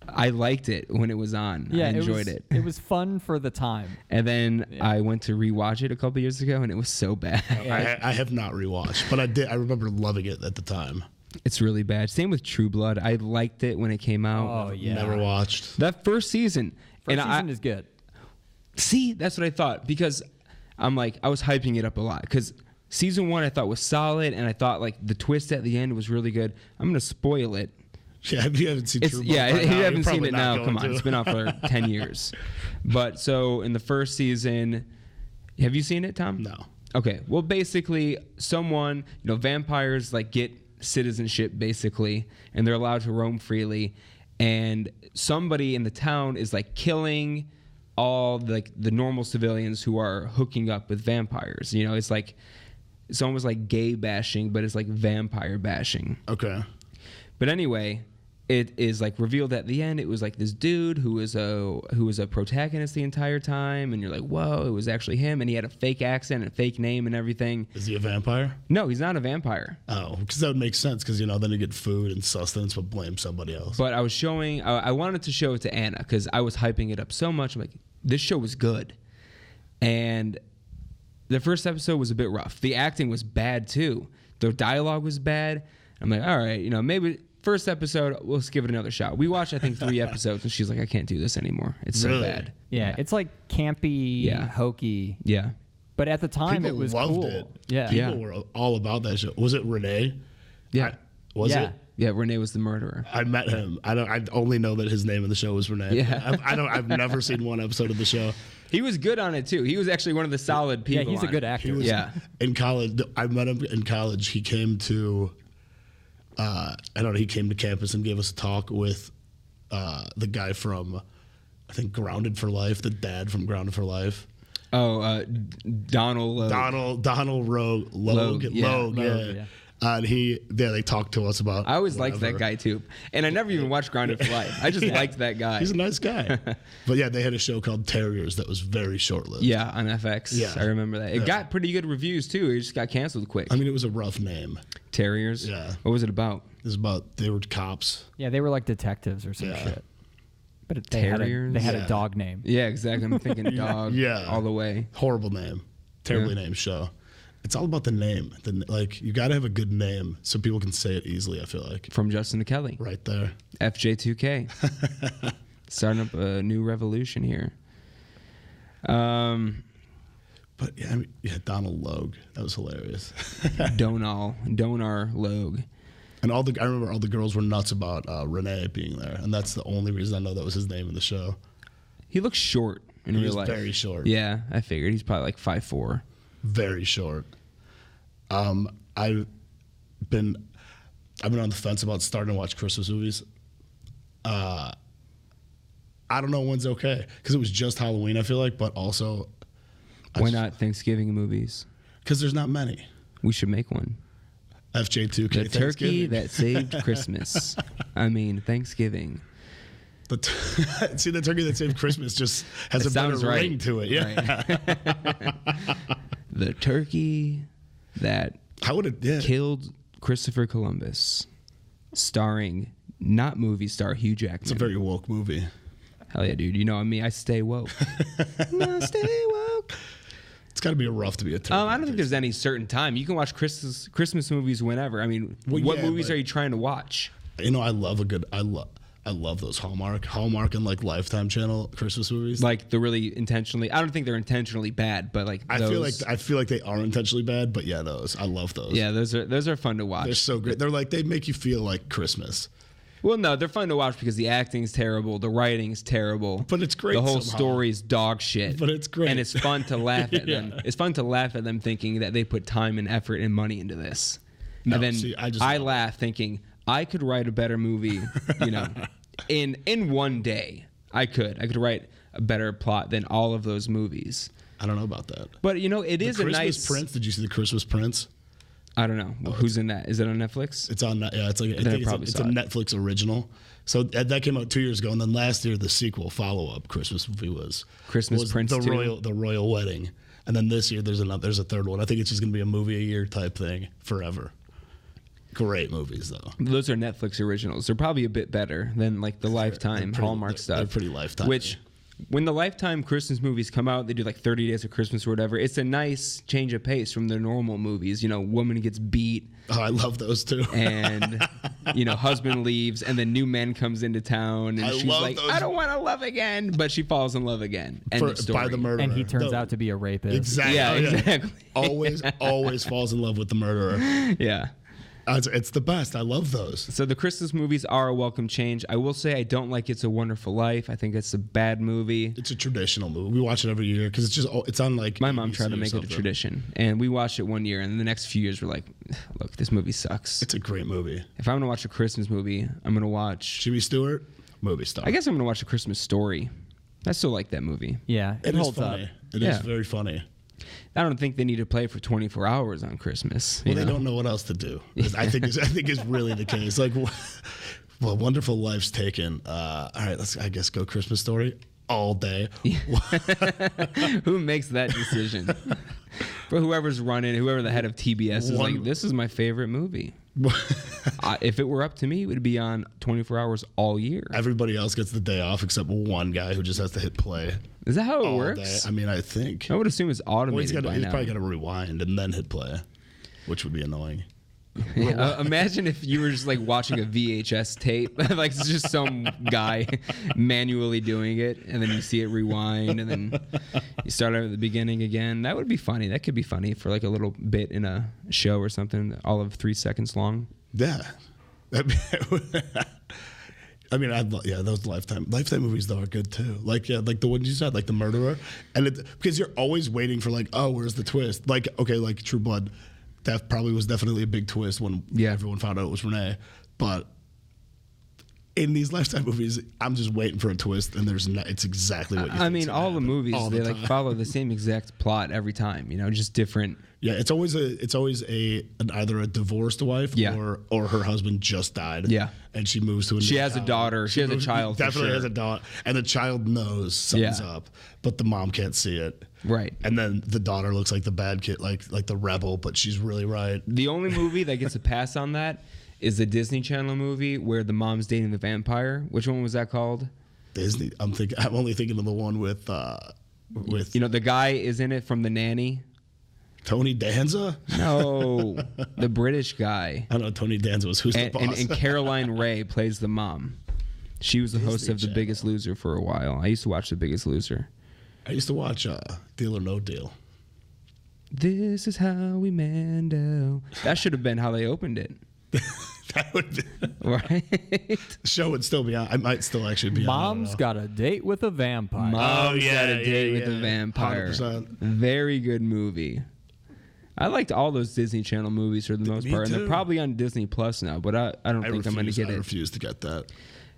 I liked it when it was on. Yeah, I enjoyed it. It was fun for the time. And then I went to rewatch it a couple years ago, and it was so bad. I have not rewatched, but I did. I remember loving it at the time. It's really bad. Same with True Blood. I liked it when it came out. Oh yeah, Never watched. That first season. First and season is good. See, that's what I thought because I was hyping it up a lot because season 1 I thought was solid, and I thought like the twist at the end was really good. I'm gonna spoil it. Yeah, if you haven't seen True Blood, Yeah, by if now, you you're haven't seen probably it not now, going come on. to. It's been out for 10 years. But so in the first season, have you seen it, Tom? No. Okay. Well, basically, vampires like get citizenship basically, and they're allowed to roam freely. And somebody in the town is like killing all the normal civilians who are hooking up with vampires. You know, it's almost like gay bashing, but it's like vampire bashing. Okay. But anyway, it is like revealed at the end. It was like this dude who was a protagonist the entire time, and you're like, whoa, it was actually him, and he had a fake accent and a fake name and everything. Is he a vampire? No, he's not a vampire. Oh, because that would make sense. Because then you get food and sustenance, but blame somebody else. But I wanted to show it to Anna because I was hyping it up so much. I'm like, this show was good, and the first episode was a bit rough. The acting was bad too. The dialogue was bad. I'm like, all right, maybe. First episode, let's give it another shot. We watched, I think, 3 episodes, and she's like, I can't do this anymore. It's so Really? bad. Yeah, it's like campy, Yeah. hokey. Yeah. But at the time, People it was loved cool. it. Yeah. People were all about that show. Was it Renee? Yeah. Was Yeah. it? Yeah, Rene was the murderer. I met him. I only know that his name in the show was Rene. Yeah. I've never seen one episode of the show. He was good on it too. He was actually one of the solid people. Yeah, he's a good actor. Yeah. In college, I met him in college. He came to, he came to campus and gave us a talk with the guy from, I think, Grounded for Life, the dad from Grounded for Life. Oh, Donald Logue. Donald Logue. Yeah. And they talked to us about. I always liked that guy too, and I never even watched Grounded for Life. I just liked that guy. He's a nice guy. But yeah, they had a show called Terriers that was very short-lived. Yeah, on FX. Yeah. I remember that. It got pretty good reviews too. It just got canceled quick. I mean, it was a rough name. Terriers. Yeah. What was it about? It was about they were cops. Yeah, they were like detectives or some Yeah. shit. But they had Yeah. a dog name. Yeah, exactly. I'm thinking dog. Yeah. All the way. Horrible name. Terribly named show. It's all about the name. You got to have a good name so people can say it easily, I feel like. From Justin to Kelly. Right there. FJ2K. Starting up a new revolution here. But yeah, Donald Logue. That was hilarious. Donar Logue. And I remember all the girls were nuts about Rene being there. And that's the only reason I know that was his name in the show. He looks short in real life. Very short. Yeah, I figured. He's probably like 5'4". Very short. I've been on the fence about starting to watch Christmas movies. I don't know when's okay because it was just Halloween, I feel like, but also Why not Thanksgiving movies? Because there's not many. We should make one. FJ2K. The turkey that saved Christmas. I mean, Thanksgiving. See, the turkey that saved Christmas just has a better ring to it. Yeah. Right. The turkey that killed Christopher Columbus, starring not movie star Hugh Jackman. It's a very woke movie. Hell yeah, dude. You know me. I stay woke. I stay woke. It's got to be rough to be a turkey. I don't think there's any certain time. You can watch Christmas movies whenever. I mean, what movies are you trying to watch? You know, I love those Hallmark and like Lifetime Channel Christmas movies. Like the really intentionally. I don't think they're intentionally bad, but like I feel like they are intentionally bad. But yeah, I love those. Yeah, those are fun to watch. They're so great. They make you feel like Christmas. Well, no, they're fun to watch because the acting's terrible, the writing's terrible, but it's great. The whole somehow. Story's dog shit, but it's great, and it's fun to laugh at yeah. them. It's fun to laugh at them thinking that they put time and effort and money into this. No, and then see, I laugh thinking I could write a better movie. You know, in one day, I could write a better plot than all of those movies. I don't know about that, but you know, it is a nice Christmas Prince. Did you see the Christmas Prince? I don't know who's in that. Is it on Netflix? It's on. Yeah, it's like it's a Netflix original. So that came out 2 years ago, and then last year the sequel follow-up Christmas movie was Prince the 2? the Royal Wedding, and then this year there's a third one. I think it's just gonna be a movie a year type thing forever. Great movies though. Those are Netflix originals. They're probably a bit better than like the Lifetime Hallmark stuff. They're pretty Lifetime. Which, when the Lifetime Christmas movies come out, they do like 30 Days of Christmas or whatever. It's a nice change of pace from the normal movies. You know, woman gets beat. Oh, I love those too. And, you know, husband leaves and then new man comes into town and she's like, those. I don't want to love again. But she falls in love again. End of story. By the murderer. And he turns out to be a rapist. Exactly. Yeah, exactly. Always falls in love with the murderer. Yeah. It's the best. I love those. So the Christmas movies are a welcome change. I will say I don't like It's a Wonderful Life. I think it's a bad movie. It's a traditional movie. We watch it every year because it's on like my mom tried to ABC or make it a something. tradition, and we watched it one year, and the next few years we're like, look, this movie sucks. It's a great movie. If I'm gonna watch a Christmas movie, I'm gonna watch Jimmy Stewart, movie star. I guess I'm gonna watch A Christmas Story. I still like that movie. Yeah, it holds is funny. up. It is very funny. I don't think they need to play for 24 hours on Christmas. Well, they don't know what else to do. I think is really the case. Like, well, Wonderful Life's taken. All right, let's go Christmas Story all day. Who makes that decision? But whoever's running, whoever the head of TBS is like, this is my favorite movie. If it were up to me, it would be on 24 hours all year. Everybody else gets the day off except one guy who just has to hit play. Is that how it all works? Day. I mean, I think. I would assume it's automated. Well, he's now. probably got to rewind and then hit play, which would be annoying. Imagine if you were just like watching a VHS tape, like it's just some guy manually doing it, and then you see it rewind, and then you start at the beginning again. That would be funny. That could be funny for like a little bit in a show or something, all of 3 seconds long. Yeah. I mean, those Lifetime movies though are good too. Like like the ones you said, like The Murderer, and because you're always waiting for like, oh, where's the twist? Like, okay, like True Blood, that probably was definitely a big twist when everyone found out it was Renee, but in these Lifetime movies, I'm just waiting for a twist, and it's exactly what you. I mean, all the movies they like follow the same exact plot every time. You know, just different. Yeah, it's always either a divorced wife or her husband just died. Yeah, and she moves to a. She has a daughter. She has a child. Definitely has a daughter, and the child knows something's up, but the mom can't see it. Right, and then the daughter looks like the bad kid, like the rebel, but she's really right. The only movie that gets a pass on that is the Disney Channel movie where the mom's dating the vampire. Which one was that called? Disney. I'm only thinking of the one with the guy is in it from The Nanny. Tony Danza? No, the British guy. I don't know. Tony Danza was the boss. And Caroline Rhea plays the mom. She was the host of The Biggest Loser for a while. I used to watch The Biggest Loser. I used to watch Deal or No Deal. This is how we Mando. That should have been how they opened it. That would be right. The show would still be on. I might still actually be on. Mom's got a date with a vampire. Mom's got a date with a vampire. 100%. Very good movie. I liked all those Disney Channel movies for the most part. Too. And they're probably on Disney Plus now, but I don't think I'm going to get it. I refuse to get that.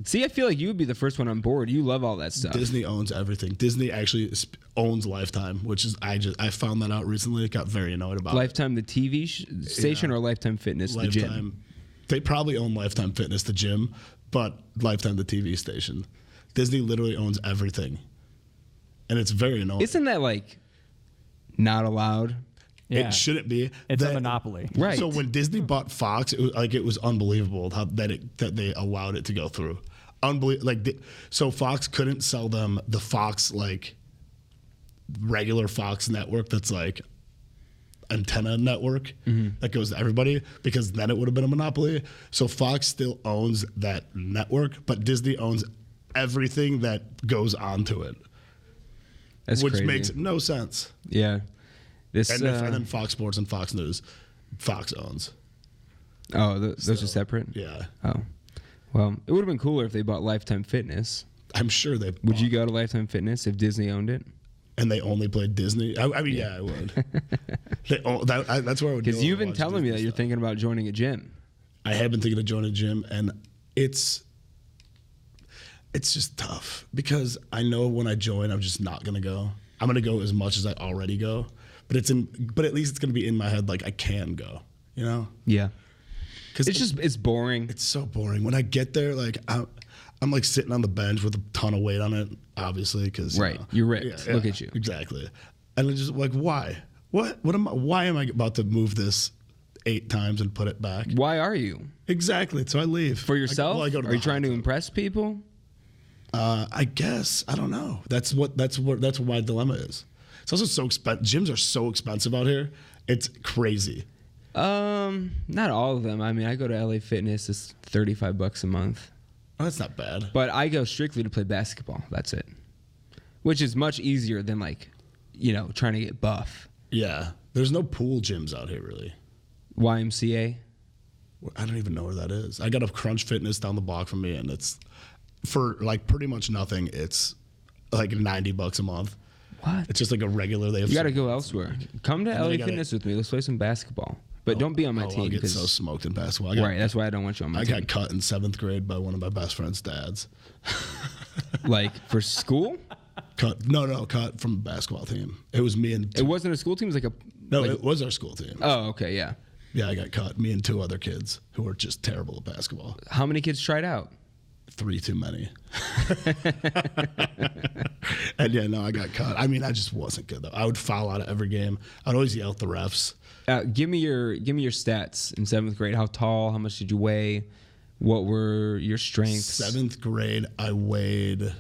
See, I feel like you would be the first one on board. You love all that stuff. Disney owns everything. Disney actually owns Lifetime, which is I found that out recently. I got very annoyed about Lifetime, the TV station, or Lifetime Fitness, the gym? They probably own Lifetime Fitness, the gym, but Lifetime, the TV station. Disney literally owns everything, and it's very annoying. Isn't that like not allowed? Yeah. It shouldn't be. It's a monopoly. Right. So when Disney bought Fox, it was unbelievable that they allowed it to go through. So Fox couldn't sell them the Fox regular Fox network that's like antenna network that goes to everybody, because then it would have been a monopoly. So Fox still owns that network, but Disney owns everything that goes onto it. That's which crazy. Makes no sense. Yeah. And then Fox Sports and Fox News, Fox owns. Oh, those are separate? Yeah. Oh. Well, it would have been cooler if they bought Lifetime Fitness. I'm sure they Would you go to Lifetime Fitness if Disney owned it? And they only played Disney? I mean, yeah, I would. That's where I would go. Because you've been telling me that you're thinking about joining a gym. I have been thinking of joining a gym, and it's just tough because I know when I join, I'm just not going to go. I'm going to go as much as I already go. But at least it's going to be in my head like I can go, you know? Yeah. Because it's boring. It's so boring. When I get there, like I'm like sitting on the bench with a ton of weight on it, obviously, because you're ripped. Look at you. Exactly. And I'm just like, why? Why am I about to move this 8 times and put it back? Why are you? Exactly. So I leave. For yourself? I go to are you trying to impress people? I guess. I don't know. That's what my dilemma is. It's also so expensive. Gyms are so expensive out here. It's crazy. Not all of them. I mean, I go to LA Fitness. It's $35 a month. Oh, that's not bad. But I go strictly to play basketball. That's it. Which is much easier than trying to get buff. Yeah. There's no pool gyms out here, really. YMCA? I don't even know where that is. I got a Crunch Fitness down the block from me, and it's for like pretty much nothing. It's like $90 a month. What? It's just like a regular. You got to go elsewhere. Come to LA Fitness with me. Let's play some basketball. But don't be on my team. I get so smoked in basketball. Right, that's why I don't want you on my team. I got cut in 7th grade by one of my best friend's dads. Like for school? Cut from the basketball team. It was me and it wasn't a school team. It was it was our school team. Oh, okay, yeah. Yeah, I got cut. Me and 2 other kids who were just terrible at basketball. How many kids tried out? 3 too many. And I got cut. I mean, I just wasn't good though. I would foul out of every game. I'd always yell at the refs. Give me your stats in 7th grade. How tall? How much did you weigh? What were your strengths? 7th grade, I weighed.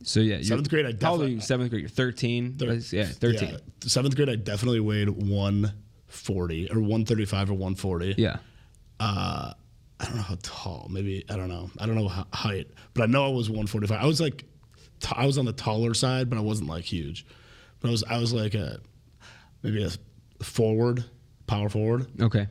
So yeah, 7th grade, I definitely. How old are you? 7th grade, you're 13. Yeah, 13. Yeah, 7th grade, I definitely weighed 140 or 135 or 140. Yeah. I don't know how tall. Maybe I don't know. I don't know height, but I know I was 145. I was like, I was on the taller side, but I wasn't like huge. But I was like maybe a power forward. Okay.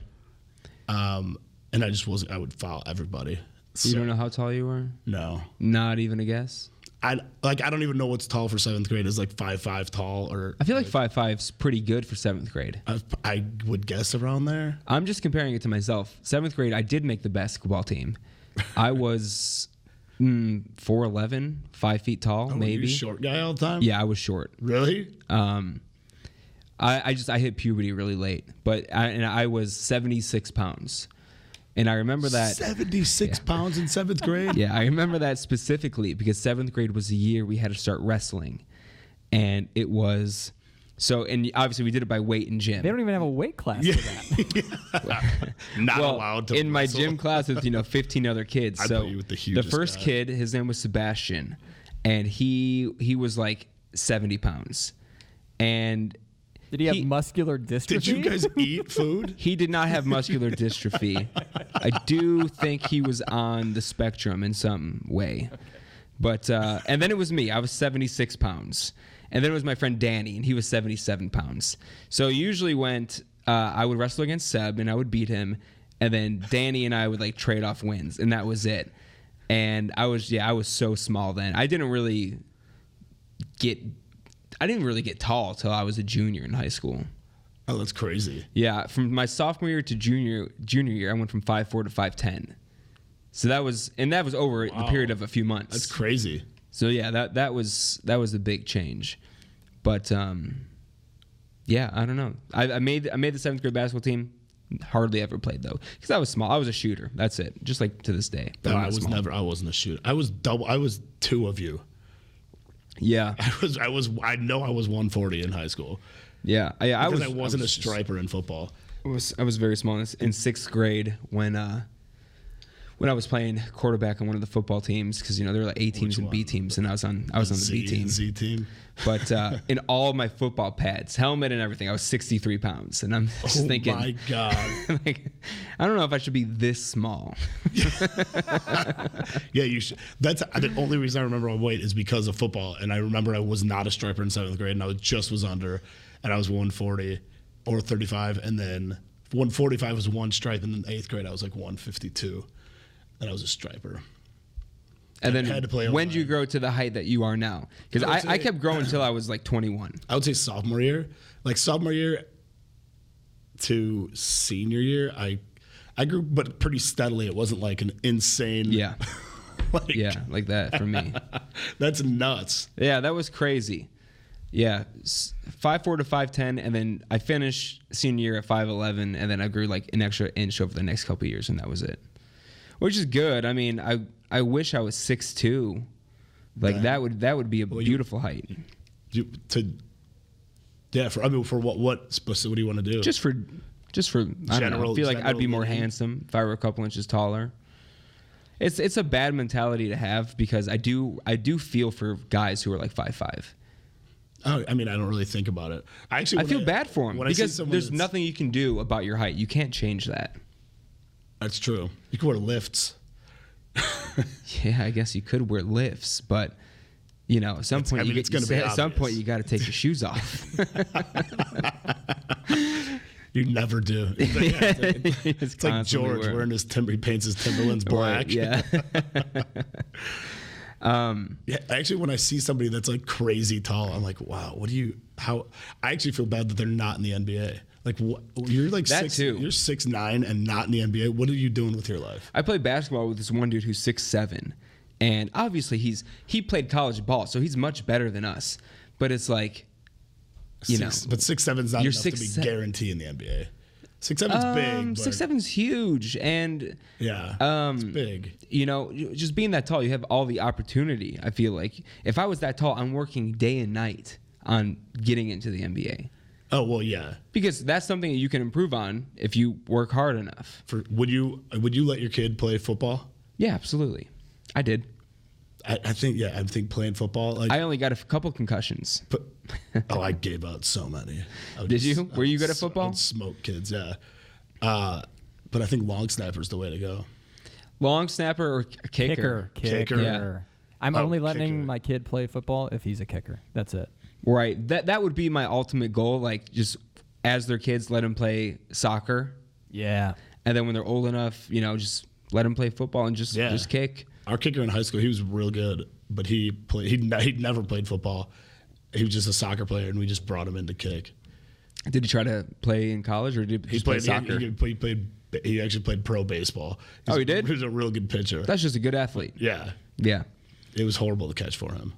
and I would foul everybody. So, You don't know how tall you were? No. Not even a guess? I don't even know what's tall for 7th grade. Is like 5'5" tall, or I feel like 5'5" is pretty good for 7th grade. I would guess around there. I'm just comparing it to myself. 7th grade, I did make the basketball team. I was 4'11", 5 feet tall, Were maybe. you short guy all the time? Yeah, I was short. Really? I hit puberty really late, but I was 76 pounds. And I remember that 76 pounds in 7th grade. Yeah, I remember that specifically because 7th grade was the year we had to start wrestling. And it was and obviously we did it by weight and gym. They don't even have a weight class for that. Not allowed to in my wrestle. gym class with 15 other kids. I'd So put you with the the hugest first guy. kid, his name was Sebastian, and he was like 70 pounds. And Did he have muscular dystrophy? Did you guys eat food? he did not have muscular dystrophy. I do think he was on the spectrum in some way. But and then it was me. I was 76 pounds. And then it was my friend Danny, and he was 77 pounds. So it usually went, I would wrestle against Seb, and I would beat him. And then Danny and I would like trade off wins, and that was it. And I was so small then. I didn't really get tall till I was a junior in high school. Oh, that's crazy. Yeah, from my sophomore year to junior year, I went from 5'4" to 5'10". So that was over the period of a few months. That's crazy. So yeah, that was a big change. But yeah, I don't know. I made the 7th grade basketball team. Hardly ever played though, because I was small. I was a shooter. That's it. Just like to this day. But No, I'm I not was small. never. I wasn't a shooter. I was double. I was 2 of you. Yeah, I know I was 140 in high school. yeah. I Wasn't a just- striper in football. I was very small in 6th grade when I was playing quarterback on one of the football teams, because there were like A teams and B one? teams, and I was on the B team. Z team. But in all of my football pads, helmet and everything, I was 63 pounds, and I'm just thinking, my God. like, I don't know if I should be this small. Yeah, you should. That's the only reason I remember my weight is because of football. And I remember I was not a striper in 7th grade, and I was under, and I was 140 or 35, and then 145 was one stripe, and then 8th grade I was like 152, and I was a striper. And I then had to play when did you O-line. grow to the height that you are now? Because I would I say- kept growing until I was like 21. I would say sophomore year, to senior year, I grew, but pretty steadily. It wasn't like an insane. Yeah, like, yeah, like that for me. That's nuts. Yeah, that was crazy. Yeah, 5'4" to 5'10", and then I finished senior year at 5'11", and then I grew like an extra inch over the next couple of years, and that was it. Which is good. I mean, I wish I was 6'2". Like that would be a beautiful height. For what do you want to do? Just for I don't know. I feel like I'd be more general- handsome if I were a couple inches taller. It's a bad mentality to have, because I do feel for guys who are like 5'5". Oh, I mean, I don't really think about it. I feel bad for them, when I see because someone there's that's- nothing you can do about your height. You can't change that. That's true. You can wear lifts. Yeah, I guess you could wear lifts, but at some point it's gonna be at some obvious. point you got to take your shoes off. You never do. It's like George wearing his he paints his Timberlands black. Right, yeah. Yeah, actually, when I see somebody that's like crazy tall, I'm like, wow, I actually feel bad that they're not in the NBA. Like, you're like That too. You're 6'9" and not in the NBA. What are you doing with your life? I played basketball with this one dude who's 6'7", and obviously he played college ball, so he's much better than us. But it's like, But 6'7" not You're enough to be 6'7" guaranteed in the NBA. 6'7" big. But 6'7" huge, and yeah, it's big. just being that tall, you have all the opportunity. I feel like if I was that tall, I'm working day and night on getting into the NBA. Oh well, yeah. Because that's something that you can improve on if you work hard enough. Would you let your kid play football? Yeah, absolutely. I did. I think playing football. Like, I only got a couple concussions. I gave out so many. Did you? Were you good at football? I'd smoke kids, yeah. But I think long snapper's the way to go. Long snapper or kicker? Kicker. Yeah. I'm only letting kicker. my kid play football if he's a kicker. That's it. Right. That would be my ultimate goal. Like, just as their kids, let them play soccer. Yeah. and then when they're old enough, just let them play football and just kick. Our kicker in high school, he was real good, but he'd never played football. He was just a soccer player, and we just brought him in to kick. Did he try to play in college, or did he play soccer? He actually played pro baseball. He did? He was a real good pitcher. That's just a good athlete. Yeah. Yeah. It was horrible to catch for him.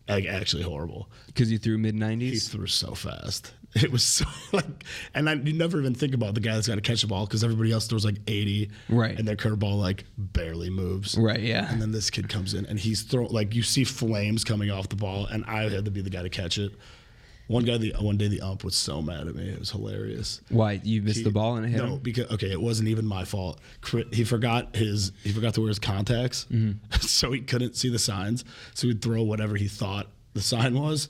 Like, actually horrible. Because you threw mid-90s? He threw so fast. It was so, you never even think about the guy that's got to catch the ball because everybody else throws 80. Right. And their curveball, barely moves. Right, yeah. And then this kid comes in and he's throwing, you see flames coming off the ball, and I had to be the guy to catch it. One day the ump was so mad at me. It was hilarious. Why? You missed the ball and it hit him? No, because it wasn't even my fault. He forgot to wear his contacts, so he couldn't see the signs. So he'd throw whatever he thought the sign was.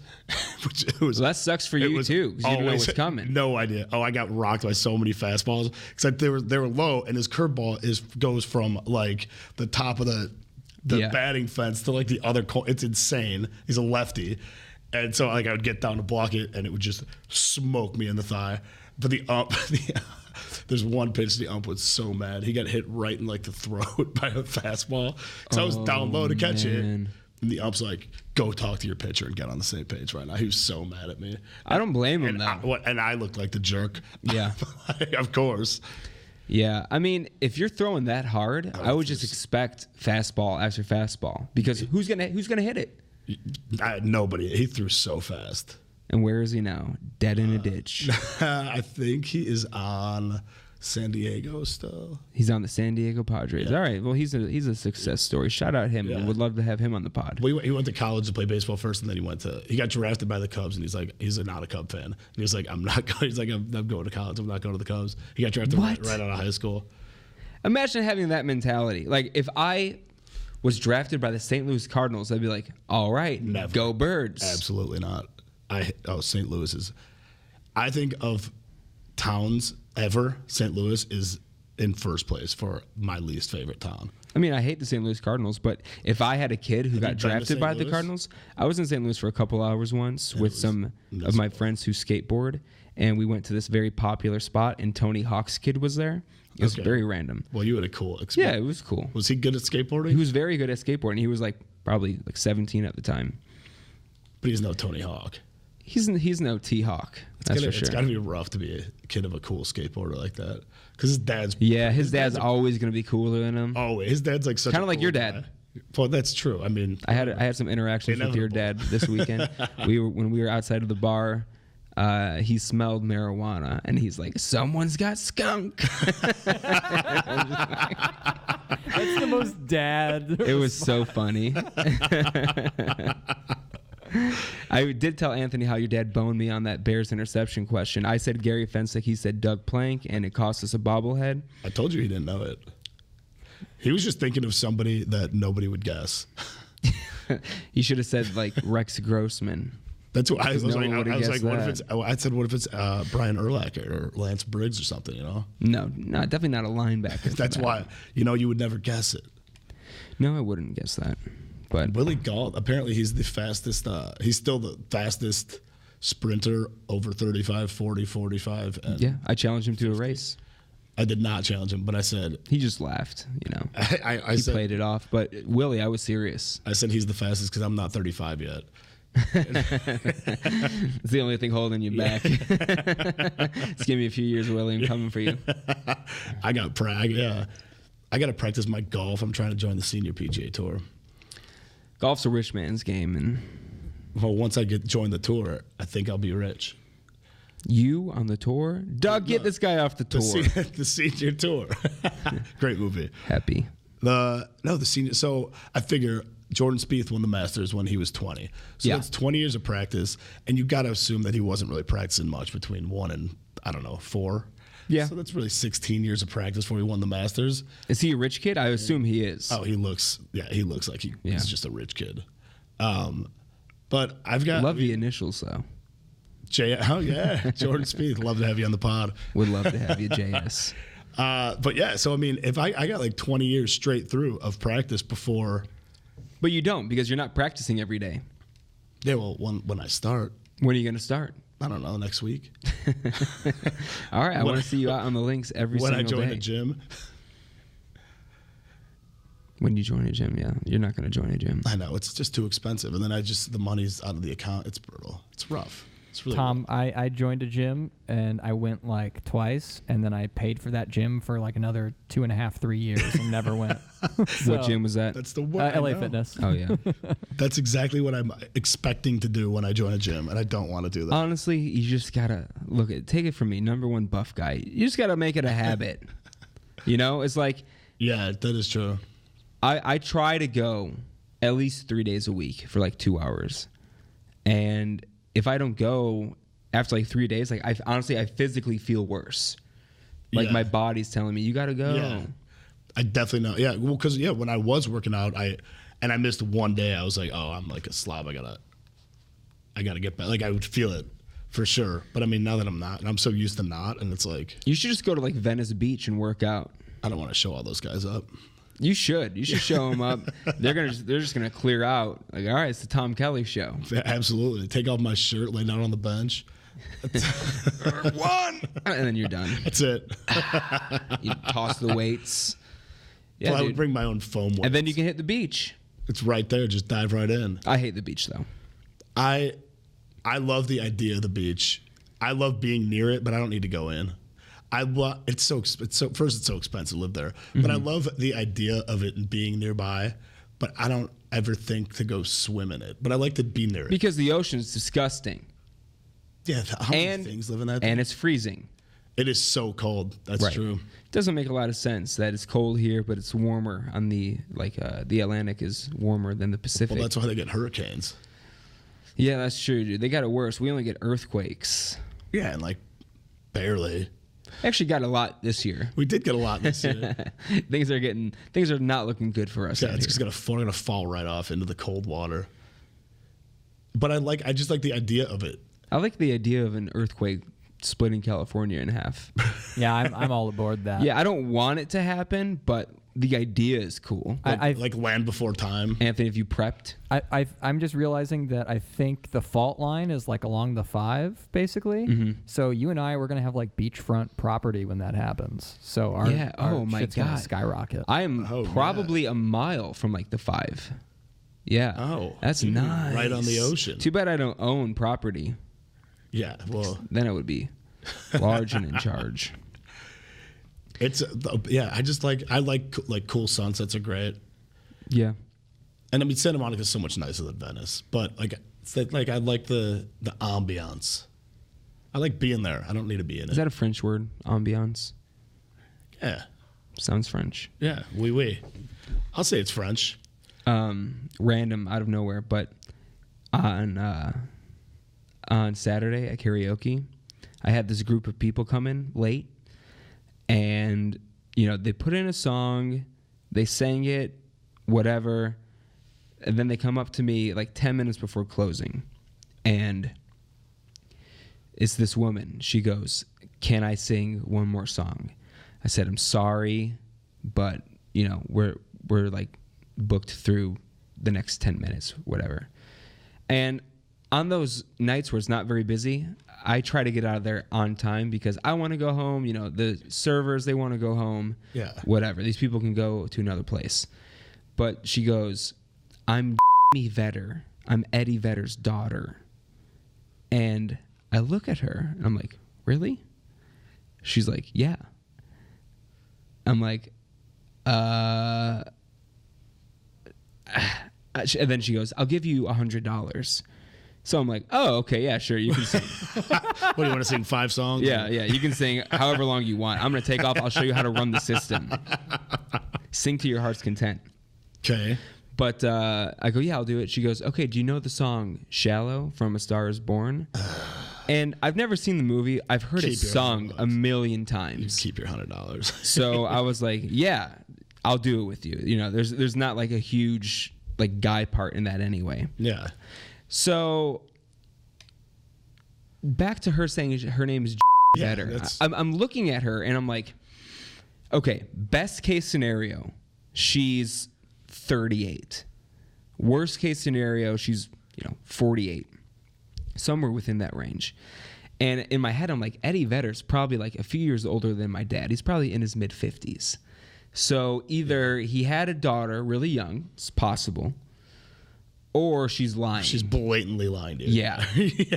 Which it was. Well, that sucks for you too, because you didn't know what's coming. No idea. Oh, I got rocked by so many fastballs because they were low, and his curveball goes from the top of the batting fence to the other. It's insane. He's a lefty. And so I would get down to block it, and it would just smoke me in the thigh. But the ump, there's one pitch the ump was so mad. He got hit right in the throat by a fastball. So I was down low to catch it. And the ump's like, go talk to your pitcher and get on the same page right now. He was so mad at me. I don't blame him, though. And I looked like the jerk. Yeah. Of course. Yeah. I mean, if you're throwing that hard, I would just expect fastball after fastball. Because who's gonna hit it? Nobody. He threw so fast. And where is he now? Dead in a ditch. I think he is on San Diego still. He's on the San Diego Padres. Yeah. All right. Well, he's a success story. Shout out him. Yeah. Would love to have him on the pod. Well, he went to college to play baseball first, and then he got drafted by the Cubs, and he's not a Cub fan. And he's like, I'm not going. He's like, I'm going to college. I'm not going to the Cubs. He got drafted right out of high school. Imagine having that mentality. If I was drafted by the St. Louis Cardinals, I'd be like, all right, Never. Go Birds. Absolutely not. St. Louis is. I think of towns ever, St. Louis is in first place for my least favorite town. I mean, I hate the St. Louis Cardinals, but if I had a kid who got drafted by the Cardinals, I was in St. Louis for a couple hours once with some of my friends who skateboard, and we went to this very popular spot, and Tony Hawk's kid was there. It was very random. Well, you had a cool experience. Yeah, it was cool. Was he good at skateboarding? He was very good at skateboarding. He was probably 17 at the time. But he's no Tony Hawk. He's no T-Hawk. That's for sure. It's got to be rough to be a kid of a cool skateboarder like that. Because his dad's... Yeah, his dad's always going to be cooler than him. Always. His dad's such kind of like cool your guy. dad. Well, that's true. I mean... I had some interactions with your dad this weekend. When we were outside of the bar... he smelled marijuana, and he's like, someone's got skunk. That's the most dad. It was so funny. I did tell Anthony how your dad boned me on that Bears interception question. I said Gary Fensick, he said Doug Plank, and it cost us a bobblehead. I told you he didn't know it. He was just thinking of somebody that nobody would guess. He should have said, Rex Grossman. That's what I was like. What if it's? I said, what if it's Brian Urlacher or Lance Briggs or something? No, definitely not a linebacker. That's why you would never guess it. No, I wouldn't guess that. But Willie Gault, apparently he's the fastest. He's still the fastest sprinter over 35, 40, 45. And yeah, I challenged him to a race. I did not challenge him, but I said he just laughed. I he said, played it off. But Willie, I was serious. I said he's the fastest because I'm not 35 yet. It's the only thing holding you back. Just give me a few years, Willie. I'm coming for you. I got to practice my golf. I'm trying to join the senior PGA Tour. Golf's a rich man's game, and once I join the tour, I think I'll be rich. You on the tour? Doug, get this guy off the tour. The senior tour. Great movie. Happy. The senior. So I figure Jordan Spieth won the Masters when he was 20. So that's 20 years of practice, and you got to assume that he wasn't really practicing much between 1 and 4. Yeah. So that's really 16 years of practice before he won the Masters. Is he a rich kid? I assume he is. Oh, he looks like he's just a rich kid. But I've got the initials though. Oh yeah, Jordan Spieth. Love to have you on the pod. Would love to have you, JS. But yeah, so I mean, if I got 20 years straight through of practice before. But you don't, because you're not practicing every day. Yeah, well, when I start. When are you going to start? I don't know, next week. All right, I want to see you out on the links every When single I join day. a gym. When you join a gym, yeah. You're not going to join a gym. I know, it's just too expensive. And then the money's out of the account. It's brutal. It's rough. It's really Tom, I joined a gym and I went like twice, and then I paid for that gym for like another 2.5, 3 years and never went. What gym was that? That's the one. LA Fitness. Oh, yeah. That's exactly what I'm expecting to do when I join a gym, and I don't want to do that. Honestly, you just got to take it from me, number one buff guy. You just got to make it a habit. It's like Yeah, that is true. I try to go at least 3 days a week for like 2 hours. And if I don't go after like 3 days, like I physically feel worse. Like my body's telling me, you got to go. Yeah. I definitely know. Yeah, well, because when I was working out, I missed one day. I was like, oh, I'm like a slob. I gotta get back. Like I would feel it for sure. But I mean, now that I'm not, and I'm so used to not, and it's like You should just go to like Venice Beach and work out. I don't want to show all those guys up. You should. You should show them up. They're just gonna clear out. Like, all right, it's the Tom Kelly show. Yeah, absolutely. Take off my shirt, lay down on the bench. One, and then you're done. That's it. You toss the weights. Yeah, Well, I dude. would bring my own foam weights. And then you can hit the beach. It's right there. Just dive right in. I hate the beach though. I love the idea of the beach. I love being near it, but I don't need to go in. It's so expensive to live there. But I love the idea of it being nearby, but I don't ever think to go swim in it. But I like to be near it. Because the ocean's disgusting. Yeah, how many things live in that? And it's freezing. It is so cold. That's Right. true. It doesn't make a lot of sense that it's cold here, but it's warmer on the Atlantic is warmer than the Pacific. Well, that's why they get hurricanes. Yeah, that's true, dude. They got it worse. We only get earthquakes. Yeah, and like barely. Actually got a lot this year. We did get a lot this year. Things are not looking good for us. Yeah, out it's here. just gonna fall right off into the cold water. But I just like the idea of it. I like the idea of an earthquake splitting California in half. Yeah, I'm all aboard that. Yeah, I don't want it to happen, but the idea is cool. Like Land Before Time. Anthony, have you prepped? I'm just realizing that I think the fault line is like along the 5, basically. Mm-hmm. So you and I, we're gonna have like beachfront property when that happens. So our Oh my shit's gonna God. skyrocket. I am Oh, probably a mile from like the 5. Yeah. Oh, that's you're nice. right on the ocean. Too bad I don't own property. Yeah, well, Then I would be large and in charge. it's I just like cool sunsets are great, Yeah. and I mean Santa Monica is so much nicer than Venice, but it's like I like the ambiance. I like being there. I don't need to be in it. Is that a French word? Ambiance. Yeah, Sounds French. yeah, oui. I'll say it's French. Random out of nowhere, but on Saturday at karaoke, I had this group of people come in late, and they put in a song, they sang it, whatever, and then they come up to me like 10 minutes before closing, and it's this woman. She goes, "Can I sing one more song?" I said, "I'm sorry, but we're like booked through the next 10 minutes, whatever." And on those nights where it's not very busy, I try to get out of there on time because I want to go home. The servers, they want to go home. Yeah. Whatever. These people can go to another place. But she goes, "I'm Vedder. I'm Eddie Vedder's daughter." And I look at her and I'm like, "Really?" She's like, "Yeah." I'm like, and then she goes, "I'll give you $100. So I'm like, "Oh, okay, yeah, sure, you can sing." What do you want to sing 5 songs? Yeah, you can sing however long you want. I'm gonna take off. I'll show you how to run the system. Sing to your heart's content. Okay. But I go, "Yeah, I'll do it." She goes, "Okay, do you know the song "Shallow" from A Star Is Born?" And I've never seen the movie. I've heard it Keep your sung $100. a million times. Keep your $100. So I was like, "Yeah, I'll do it with you." There's not like a huge like guy part in that anyway. Yeah. So back to her saying her name is Yeah, Vedder. that's- I'm looking at her and I'm like, okay, best case scenario, she's 38. Worst case scenario, she's 48. somewhere within that range. And in my head, I'm like, Eddie Vedder's probably like a few years older than my dad. He's probably in his mid-50s. So either he had a daughter really young, it's possible, or she's lying. She's blatantly lying, dude. Yeah.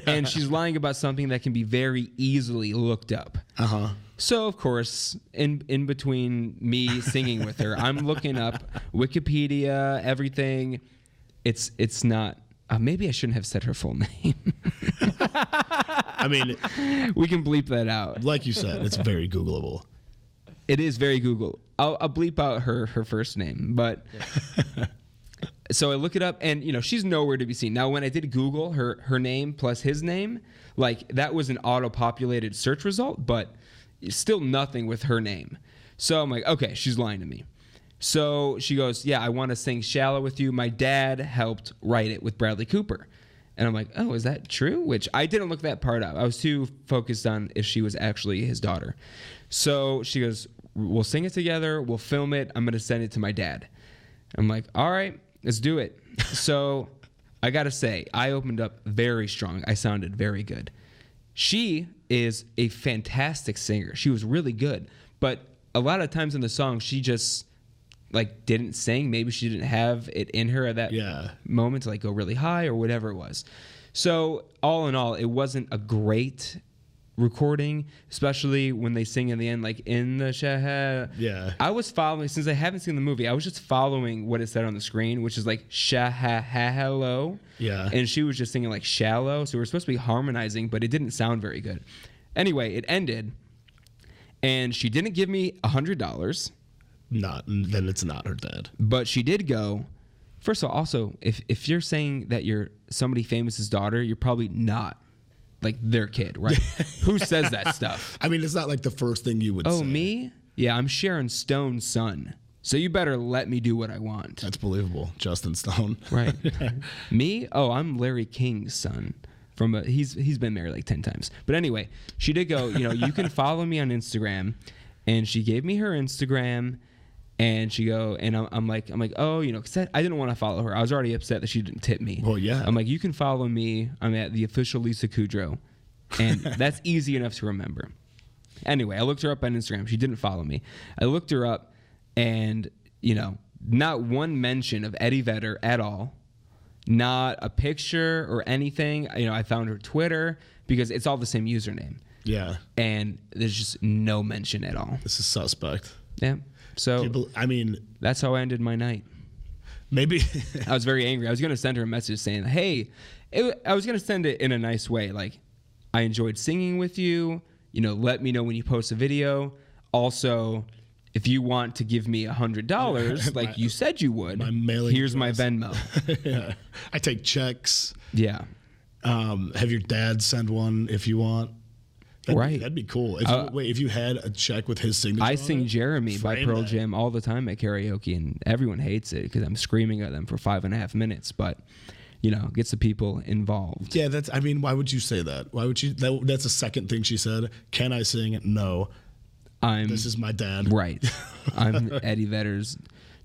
And she's lying about something that can be very easily looked up. Uh-huh. So, of course, in between me singing with her, I'm looking up Wikipedia, everything. It's not... maybe I shouldn't have said her full name. I mean... We can bleep that out. Like you said, it's very Googleable. It is very Google. I'll bleep out her first name. But... So I look it up, and, you know, she's nowhere to be seen. Now, when I did Google her name plus his name, like, that was an auto-populated search result, but still nothing with her name. So I'm like, okay, she's lying to me. So she goes, yeah, I want to sing Shallow with you. My dad helped write it with Bradley Cooper. And I'm like, oh, is that true? Which I didn't look that part up. I was too focused on if she was actually his daughter. So she goes, we'll sing it together. We'll film it. I'm going to send it to my dad. I'm like, all right, let's do it. So I got to say, I opened up very strong. I sounded very good. She is a fantastic singer. She was really good. But a lot of times in the song, she just like didn't sing. Maybe she didn't have it in her at that moment to like go really high or whatever it was. So all in all, it wasn't a great recording, especially when they sing in the end, like in the Shah. Yeah. I was following, since I haven't seen the movie, I was just following what it said on the screen, which is like Shah-ha-ha-hello. Yeah. And she was just singing like shallow. So we're supposed to be harmonizing, but it didn't sound very good. Anyway, it ended, and she didn't give me $100. Then it's not her dad. But she did go. First of all, also, if you're saying that you're somebody famous's daughter, you're probably not like their kid, right? Who says that stuff? I mean, it's not like the first thing you would say. Oh, me? Yeah, I'm Sharon Stone's son. So you better let me do what I want. That's believable. Justin Stone. Right. Me? Oh, I'm Larry King's son. He's been married like 10 times. But anyway, she did go, you know, you can follow me on Instagram. And she gave me her Instagram. And she go, and I'm like, oh, you know, because I didn't want to follow her. I was already upset that she didn't tip me. Well, yeah. I'm like, you can follow me. I'm at the official Lisa Kudrow. And that's easy enough to remember. Anyway, I looked her up on Instagram. She didn't follow me. I looked her up, and, you know, not one mention of Eddie Vedder at all. Not a picture or anything. You know, I found her Twitter because it's all the same username. Yeah. And there's just no mention at all. This is suspect. Yeah. So, I mean, that's how I ended my night. Maybe. I was very angry. I was going to send her a message saying, hey, I was going to send it in a nice way. Like, I enjoyed singing with you. You know, let me know when you post a video. Also, if you want to give me $100, like you said you would, here's my Venmo. Yeah. I take checks. Yeah. Have your dad send one if you want. That'd be cool. If you had a check with his signature, I sing Jeremy by Pearl Jam all the time at karaoke, and everyone hates it because I'm screaming at them for 5.5 minutes. But you know, gets the people involved. Yeah, I mean, why would you say that? Why would you? That's the second thing she said. Can I sing? No. This is my dad. Right. I'm Eddie Vedder's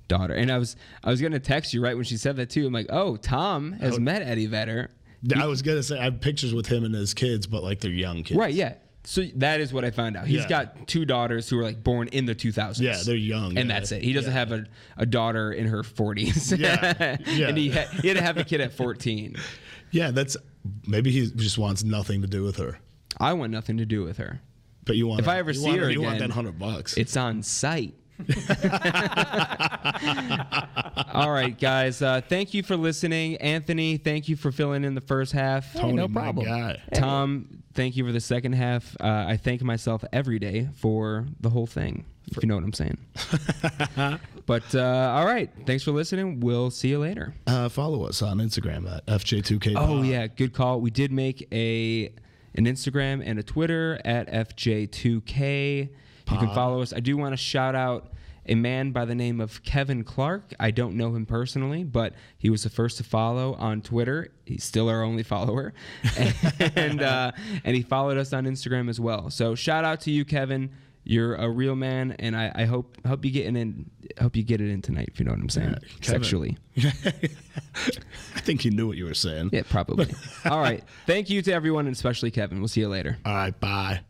daughter, and I was gonna text you right when she said that too. I'm like, oh, Tom has met Eddie Vedder. I was gonna say I have pictures with him and his kids, but like they're young kids. Right. Yeah. So that is what I found out. He's got 2 daughters who were like born in the 2000s. Yeah, they're young. And that's it. He doesn't have a daughter in her 40s. Yeah. And he had to have a kid at 14. Yeah, maybe he just wants nothing to do with her. I want nothing to do with her. But you want if I ever see her again, you want that $100. It's on site. All right, guys. Thank you for listening. Anthony, thank you for filling in the first half. Hey, no problem. Guy. Tom, thank you for the second half. I thank myself every day for the whole thing, if you know what I'm saying. But all right, thanks for listening. We'll see you later. Follow us on Instagram at FJ2K. Oh yeah, good call. We did make an Instagram and a Twitter at FJ2K. You can follow us. I do want to shout out a man by the name of Kevin Clark. I don't know him personally, but he was the first to follow on Twitter. He's still our only follower. And he followed us on Instagram as well. So shout out to you, Kevin. You're a real man, and I hope you get it in tonight, if you know what I'm saying. Yeah, Sexually. I think he knew what you were saying. Yeah, probably. All right. Thank you to everyone, and especially Kevin. We'll see you later. All right, bye.